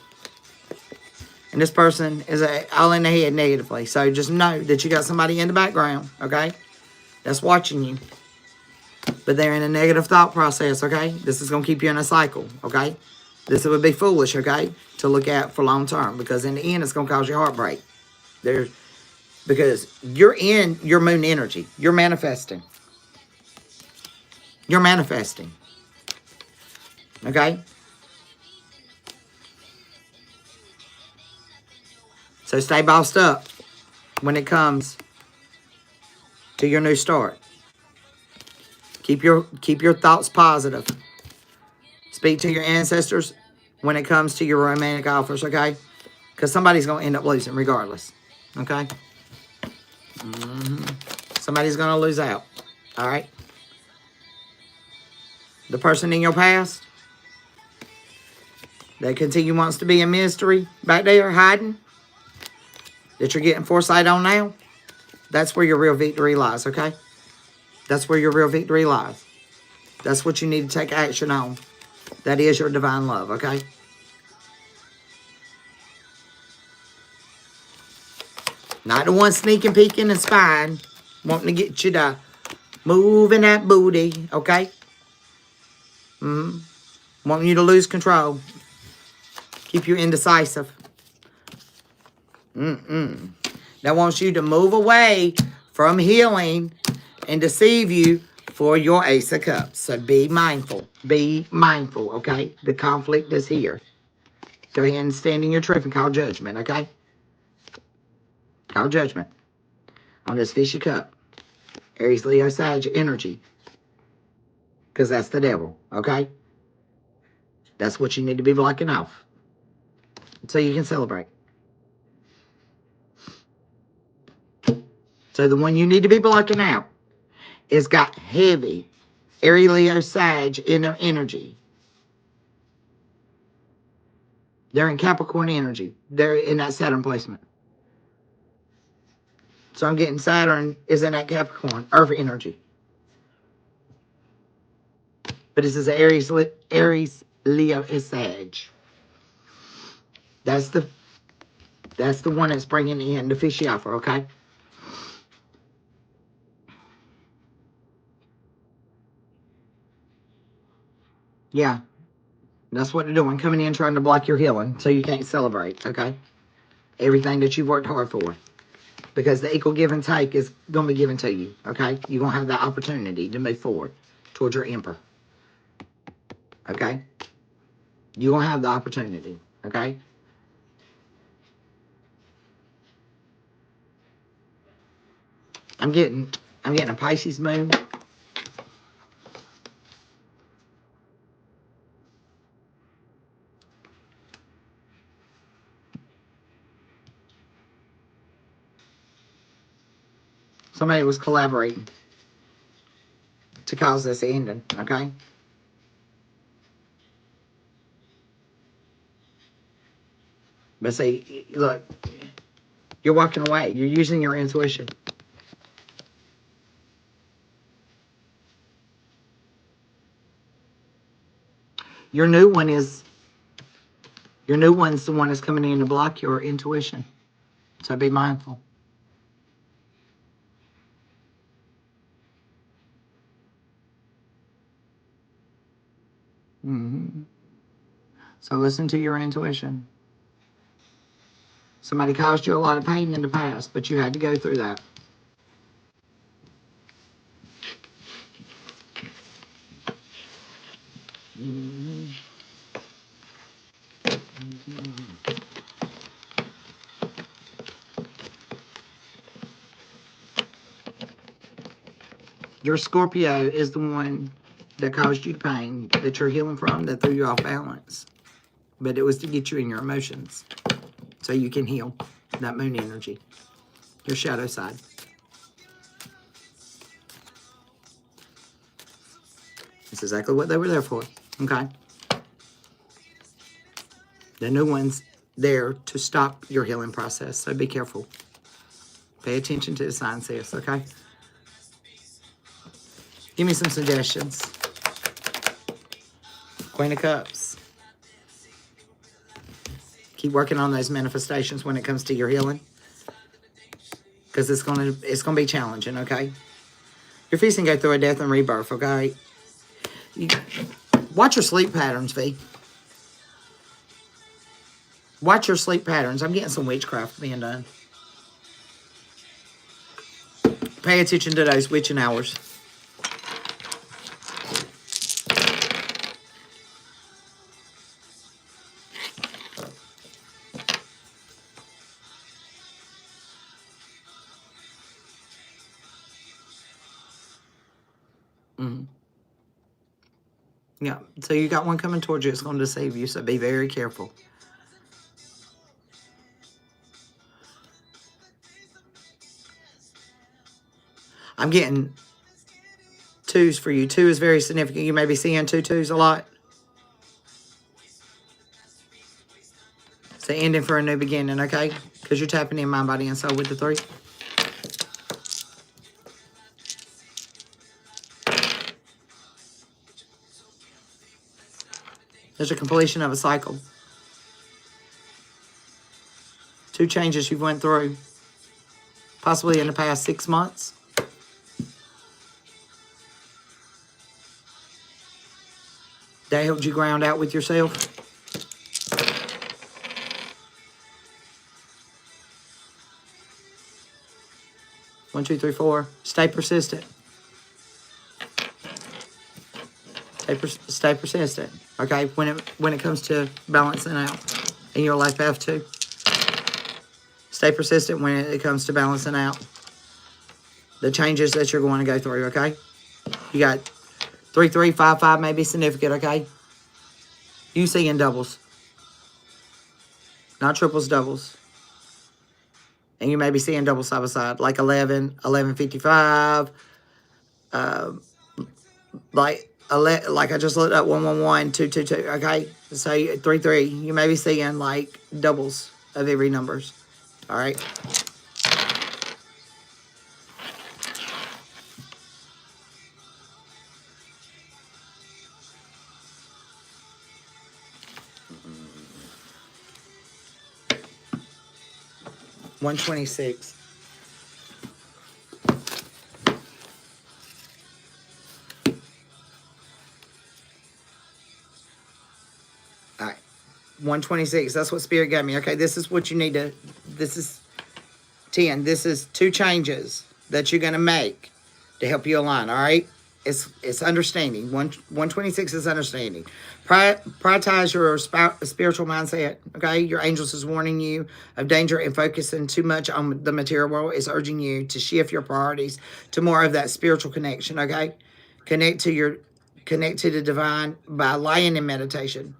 And this person is all in the head negatively. So just know that you got somebody in the background, okay? That's watching you. But they're in a negative thought process, okay? This is going to keep you in a cycle, okay? This would be foolish, okay? To look at for long term. Because in the end, it's going to cause you heartbreak. Because you're in your moon energy. You're manifesting. You're manifesting. Okay? So stay bossed up when it comes to your new start. Keep your thoughts positive. Speak to your ancestors when it comes to your romantic offers, okay? Because somebody's going to end up losing regardless. Okay? Somebody's going to lose out. All right? The person in your past that continue wants to be a mystery back there hiding, that you're getting foresight on now, that's where your real victory lies, okay? That's where your real victory lies. That's what you need to take action on. That is your divine love, okay? Not the one sneaking, peeking, and spying, wanting to get you to move in that booty, okay? Wanting you to lose control. Keep you indecisive. That wants you to move away from healing and deceive you for your Ace of Cups. So be mindful. Be mindful, okay? The conflict is here. Go ahead and stand in your truth and call judgment, okay? Call judgment on this fishy cup. Aries, Leo, Sag energy. Because that's the devil, okay? That's what you need to be blocking off. So you can celebrate. So the one you need to be blocking out is got heavy Aries, Leo, Sag inner energy. They're in Capricorn energy. They're in that Saturn placement. So I'm getting Saturn is in that Capricorn, Earth energy. But this is Aries, Leo, is Sag. That's the one that's bringing in the fishy offer, okay? Yeah, that's what they're doing, coming in trying to block your healing so you can't celebrate, okay? Everything that you've worked hard for. Because the equal give and take is going to be given to you, okay? You're going to have the opportunity to move forward towards your emperor, okay? You're going to have the opportunity, okay? I'm getting a Pisces moon. Somebody was collaborating to cause this ending, okay? But see, look, you're walking away. You're using your intuition. Your new one's the one that's coming in to block your intuition. So be mindful. Mm-hmm. So listen to your intuition. Somebody caused you a lot of pain in the past, but you had to go through that. Mm-hmm. Mm-hmm. Your Scorpio is the one that caused you pain that you're healing from, that threw you off balance. But it was to get you in your emotions so you can heal that moon energy, your shadow side. That's exactly what they were there for, okay? The new one's there to stop your healing process, so be careful. Pay attention to the signs, sis, okay? Give me some suggestions. Queen of Cups. Keep working on those manifestations when it comes to your healing, because it's gonna be challenging, okay? You're fixing to go through a death and rebirth, okay? Watch your sleep patterns, V. Watch your sleep patterns. I'm getting some witchcraft being done. Pay attention to those witching hours. Mm-hmm. Yeah, so you got one coming towards you. It's going to deceive you, so be very careful. I'm getting twos for you. Two is very significant. You may be seeing two twos a lot. It's the ending for a new beginning, okay? Because you're tapping in mind, body, and soul with the three. There's a completion of a cycle. Two changes you've went through, possibly in the past 6 months. That helped you ground out with yourself. One, two, three, four. Stay persistent. Stay persistent. Okay, when it comes to balancing out in your life path too. Stay persistent when it comes to balancing out the changes that you're going to go through. Okay, you got 3, 3, 5, 5 may be significant. Okay, you see in doubles, not triples, doubles. And you may be seeing double side by side, like 11, 1155, like like I just looked up 111, 222, okay? So 33, you may be seeing like doubles of every numbers, all right? $126. All right. 126. That's what Spirit gave me. Okay, this is what you need to, this is 10. This is 2 changes that you're going to make to help you align, all right? It's understanding. 126 is understanding. Prioritize your spiritual mindset, okay? Your angels is warning you of danger and focusing too much on the material world. It's urging you to shift your priorities to more of that spiritual connection, okay? Connect to the divine by lying in meditation.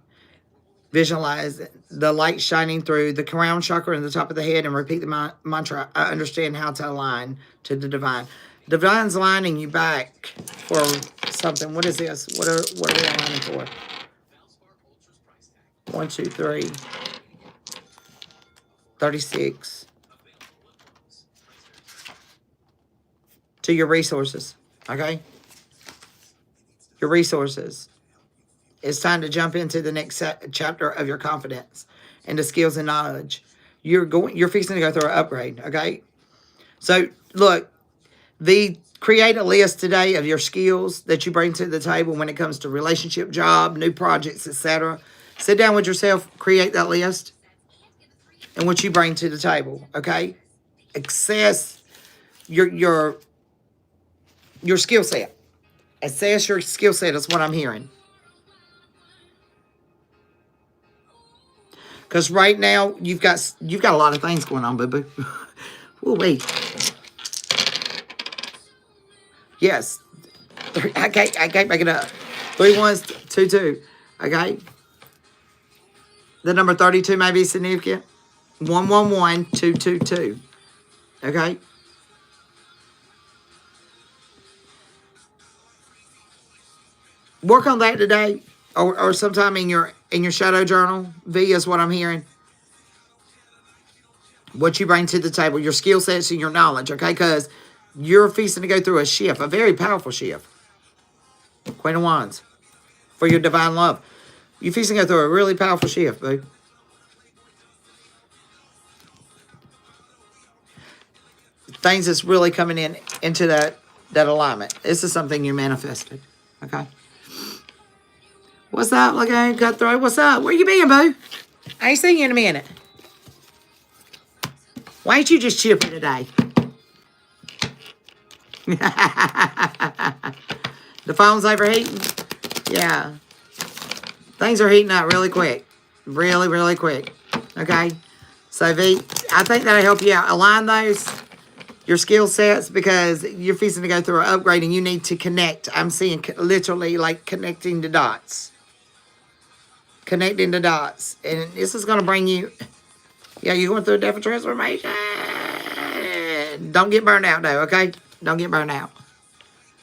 Visualize the light shining through the crown chakra in the top of the head and repeat the mantra. I understand how to align to the divine. Divine's lining you back for something. What is this? What are we aligning for? 1, 2, 3. 36. To your resources. Okay? Your resources. It's time to jump into the next chapter of your confidence and the skills and knowledge. You're fixing to go through an upgrade, okay? So, look, create a list today of your skills that you bring to the table when it comes to relationship, job, new projects, etc. Sit down with yourself, create that list, and what you bring to the table, okay? Assess your skill set. Assess your skill set is what I'm hearing. Because right now, you've got a lot of things going on, boo-boo. Ooh, wait. Yes. I can't make it up. 3 1s, 2 2. Okay? The number 32 may be significant. 111, 222. Okay? Work on that today. Or sometime in your shadow journal. V is what I'm hearing. What you bring to the table, your skill sets and your knowledge, okay? Because you're fixing to go through a shift, a very powerful shift. Queen of Wands. For your divine love. You're fixing to go through a really powerful shift, boo. Things that's really coming into that alignment. This is something you manifested, okay? What's up, Lagoon Cutthroat? What's up? Where you been, boo? I ain't seen you in a minute. Why ain't you just chipping today? The phone's overheating? Yeah. Things are heating up really quick. Really, really quick. Okay? So, V, I think that'll help you out. Align your skill sets, because you're fixing to go through an upgrade and you need to connect. I'm seeing literally like connecting the dots. Connecting the dots. And this is going to bring you... Yeah, you're going through a different transformation. Don't get burned out, though, okay? Don't get burned out.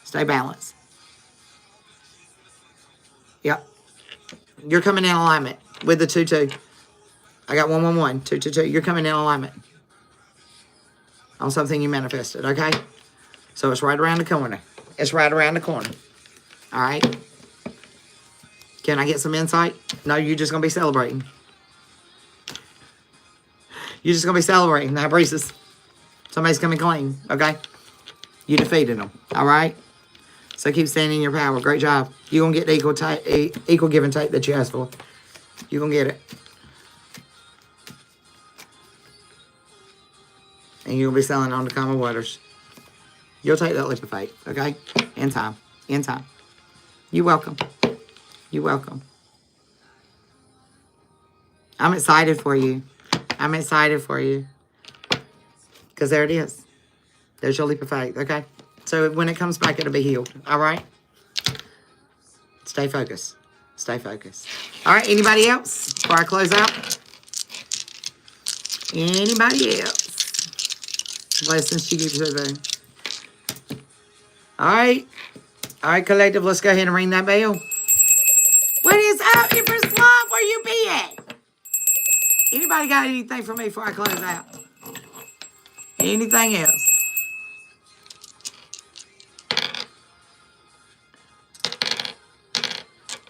Stay balanced. Yep. You're coming in alignment with the 2-2. I got 1-1-1, 2-2-2. You're coming in alignment on something you manifested, okay? So it's right around the corner. It's right around the corner. All right? Can I get some insight? No, you're just going to be celebrating. You're just going to be celebrating. Now, braces. Somebody's coming clean, okay? You defeated them, all right? So keep standing in your power. Great job. You're going to get the equal give and take that you asked for. You're going to get it. And you'll be selling on the common waters. You'll take that leap of faith, okay? In time. In time. You're welcome. You're welcome. I'm excited for you. I'm excited for you. Because there it is. There's your leap of faith, okay? So when it comes back, it'll be healed, all right? Stay focused. Stay focused. All right, anybody else before I close out? Anybody else? Blessings to you, too. All right. All right, collective, let's go ahead and ring that bell. What is up, Empress Love? Where you be at? Anybody got anything for me before I close out? Anything else?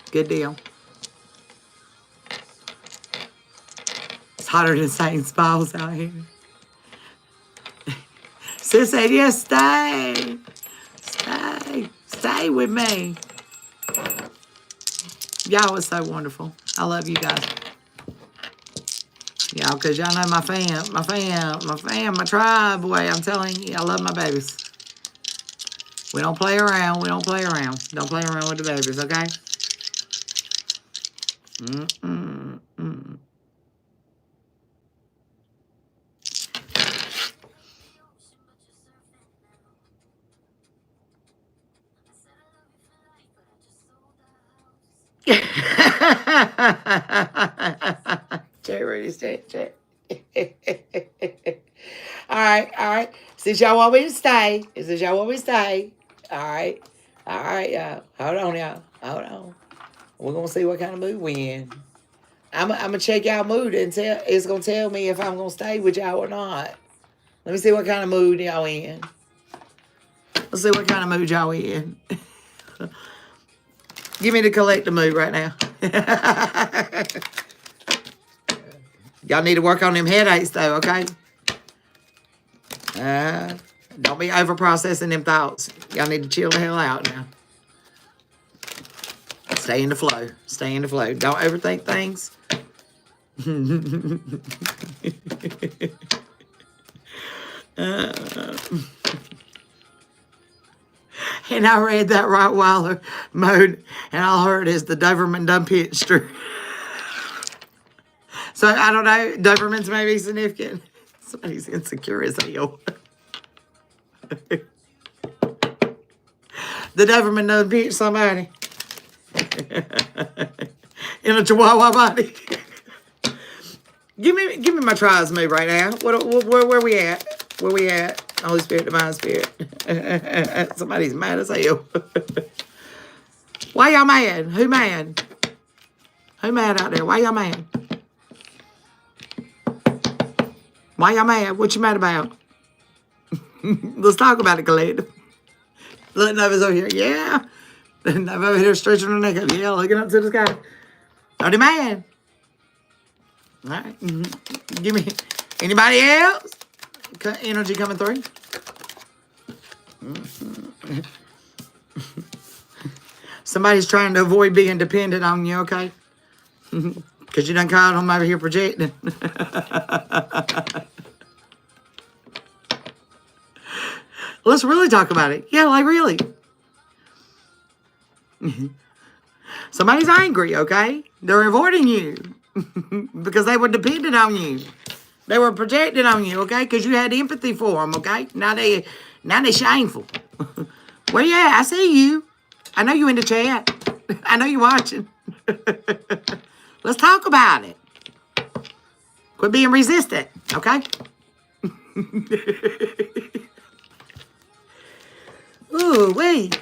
Good deal. It's hotter than Satan's balls out here. Sis said, yes, stay. Stay. Stay with me. Y'all was so wonderful. I love you guys. Y'all, because y'all know my tribe, boy. I'm telling you, I love my babies. We don't play around. We don't play around. Don't play around with the babies, okay? Jerry, Jerry. All right. Since y'all want me to stay, all right, y'all. Hold on, y'all. Hold on. We're gonna see what kind of mood we in. I'm gonna check y'all mood and it's gonna tell me if I'm gonna stay with y'all or not. Let me see what kind of mood y'all in. Let's see what kind of mood y'all in. Give me the collective mood right now. Y'all need to work on them headaches though, okay? Don't be over processing them thoughts. Y'all need to chill the hell out now. Stay in the flow. Stay in the flow. Don't overthink things. And I read that Rottweiler mode, and all I heard is the Doberman done pitched her. So, I don't know. Dobermans may be significant. Somebody's insecure as hell. The Doberman done pitched somebody. In a Chihuahua body. Give me my trials move right now. Where we at? Where we at? Holy Spirit, Divine Spirit. Somebody's mad as hell. Why y'all mad? Who mad? Who mad out there? Why y'all mad? Why y'all mad? What you mad about? Let's talk about it, collective. Let Nova's over here. Yeah. Nova over here stretching her neck up. Yeah, looking up to the sky. Are they mad? All right. Give me anybody else? Energy coming through. Somebody's trying to avoid being dependent on you, okay? Because you done called them over here projecting. Let's really talk about it. Yeah, like really. Somebody's angry, okay? They're avoiding you because they were dependent on you. They were projecting on you, okay? Because you had empathy for them, okay? Now they shameful. Where you at? I see you. I know you in the chat. I know you watching. Let's talk about it. Quit being resistant, okay? Ooh, wait.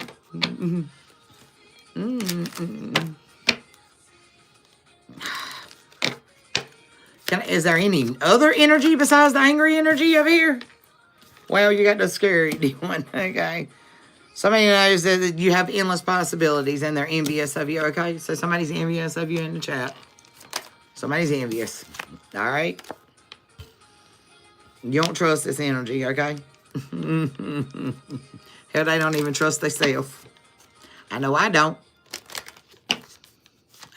Is there any other energy besides the angry energy over here? Well, you got the scary one, okay? Somebody knows that you have endless possibilities and they're envious of you, okay? So somebody's envious of you in the chat. Somebody's envious, all right? You don't trust this energy, okay? Hell, they don't even trust themselves. I know I don't.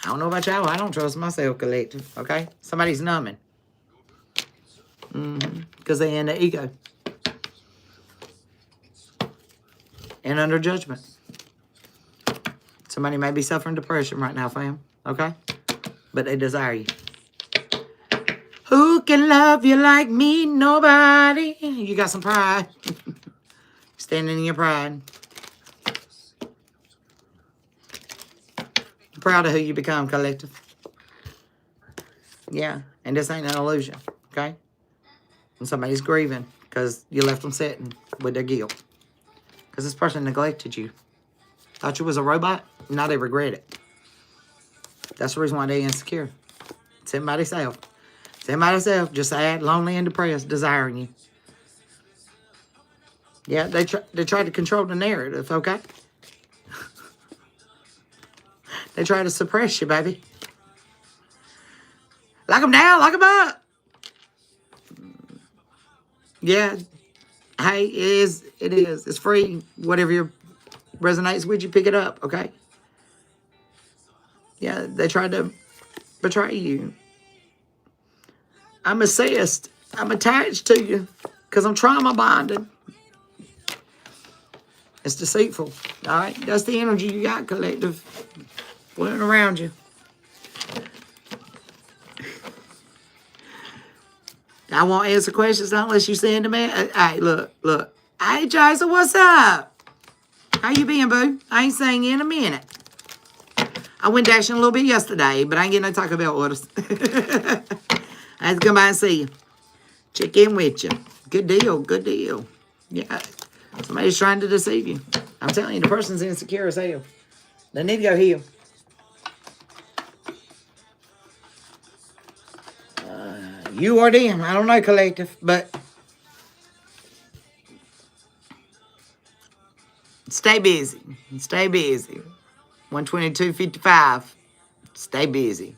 I don't know about y'all. I don't trust myself, collective, okay? Somebody's numbing. Because they're in the ego. And under judgment. Somebody may be suffering depression right now, fam, okay? But they desire you. Who can love you like me? Nobody. You got some pride. Standing in your pride. Proud of who you become, collective. Yeah, and this ain't an illusion, okay? And somebody's grieving because you left them sitting with their guilt. Because this person neglected you. Thought you was a robot? Now they regret it. That's the reason why they're insecure. Sitting by themselves. Sitting by themselves, just sad, lonely, and depressed, desiring you. Yeah, they try to control the narrative, okay? They try to suppress you, baby. Lock them down, lock them up. Yeah. Hey, it is. It's free. Whatever resonates with you, pick it up, okay? Yeah, they tried to betray you. I'm obsessed. I'm attached to you because I'm trauma bonded. It's deceitful, all right? That's the energy you got, collective, floating around you. I won't answer questions unless you send them in. Hey, look. Hey, Jason, what's up? How you been, boo? I ain't seen you in a minute. I went dashing a little bit yesterday, but I ain't getting no Taco Bell orders. I had to come by and see you. Check in with you. Good deal, good deal. Yeah, somebody's trying to deceive you. I'm telling you, the person's insecure as hell. They need to go heal. You or them, I don't know, collective, but stay busy. Stay busy. 122.55. Stay busy.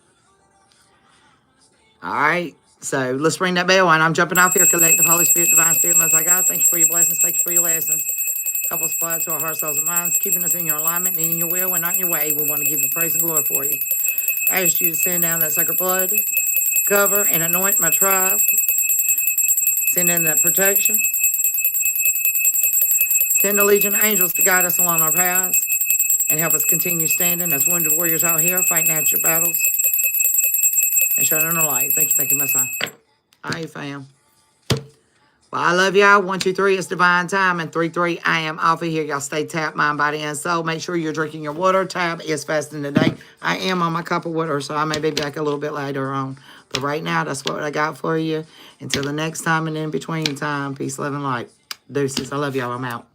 All right. So let's ring that bell, and I'm jumping off here, collective. Holy Spirit, Divine Spirit, Most High God, thank you for your blessings. Thank you for your lessons. Help us apply it to our hearts, souls, and minds, keeping us in your alignment and in your will and not in your way. We want to give you praise and glory for you. I ask you to send down that sacred blood, cover and anoint my tribe. Send in that protection. Send the legion of angels to guide us along our paths and help us continue standing as wounded warriors out here, fighting out your battles and shining the light. Thank you, Messiah. All right, fam. Well, I love y'all. 1, 2, 3 is divine time. And 3, 3, I am off of here. Y'all stay tapped, mind, body, and soul. Make sure you're drinking your water. Tab is fasting today. I am on my cup of water, so I may be back a little bit later on. But right now, that's what I got for you. Until the next time and in between time, peace, love, and light. Deuces. I love y'all. I'm out.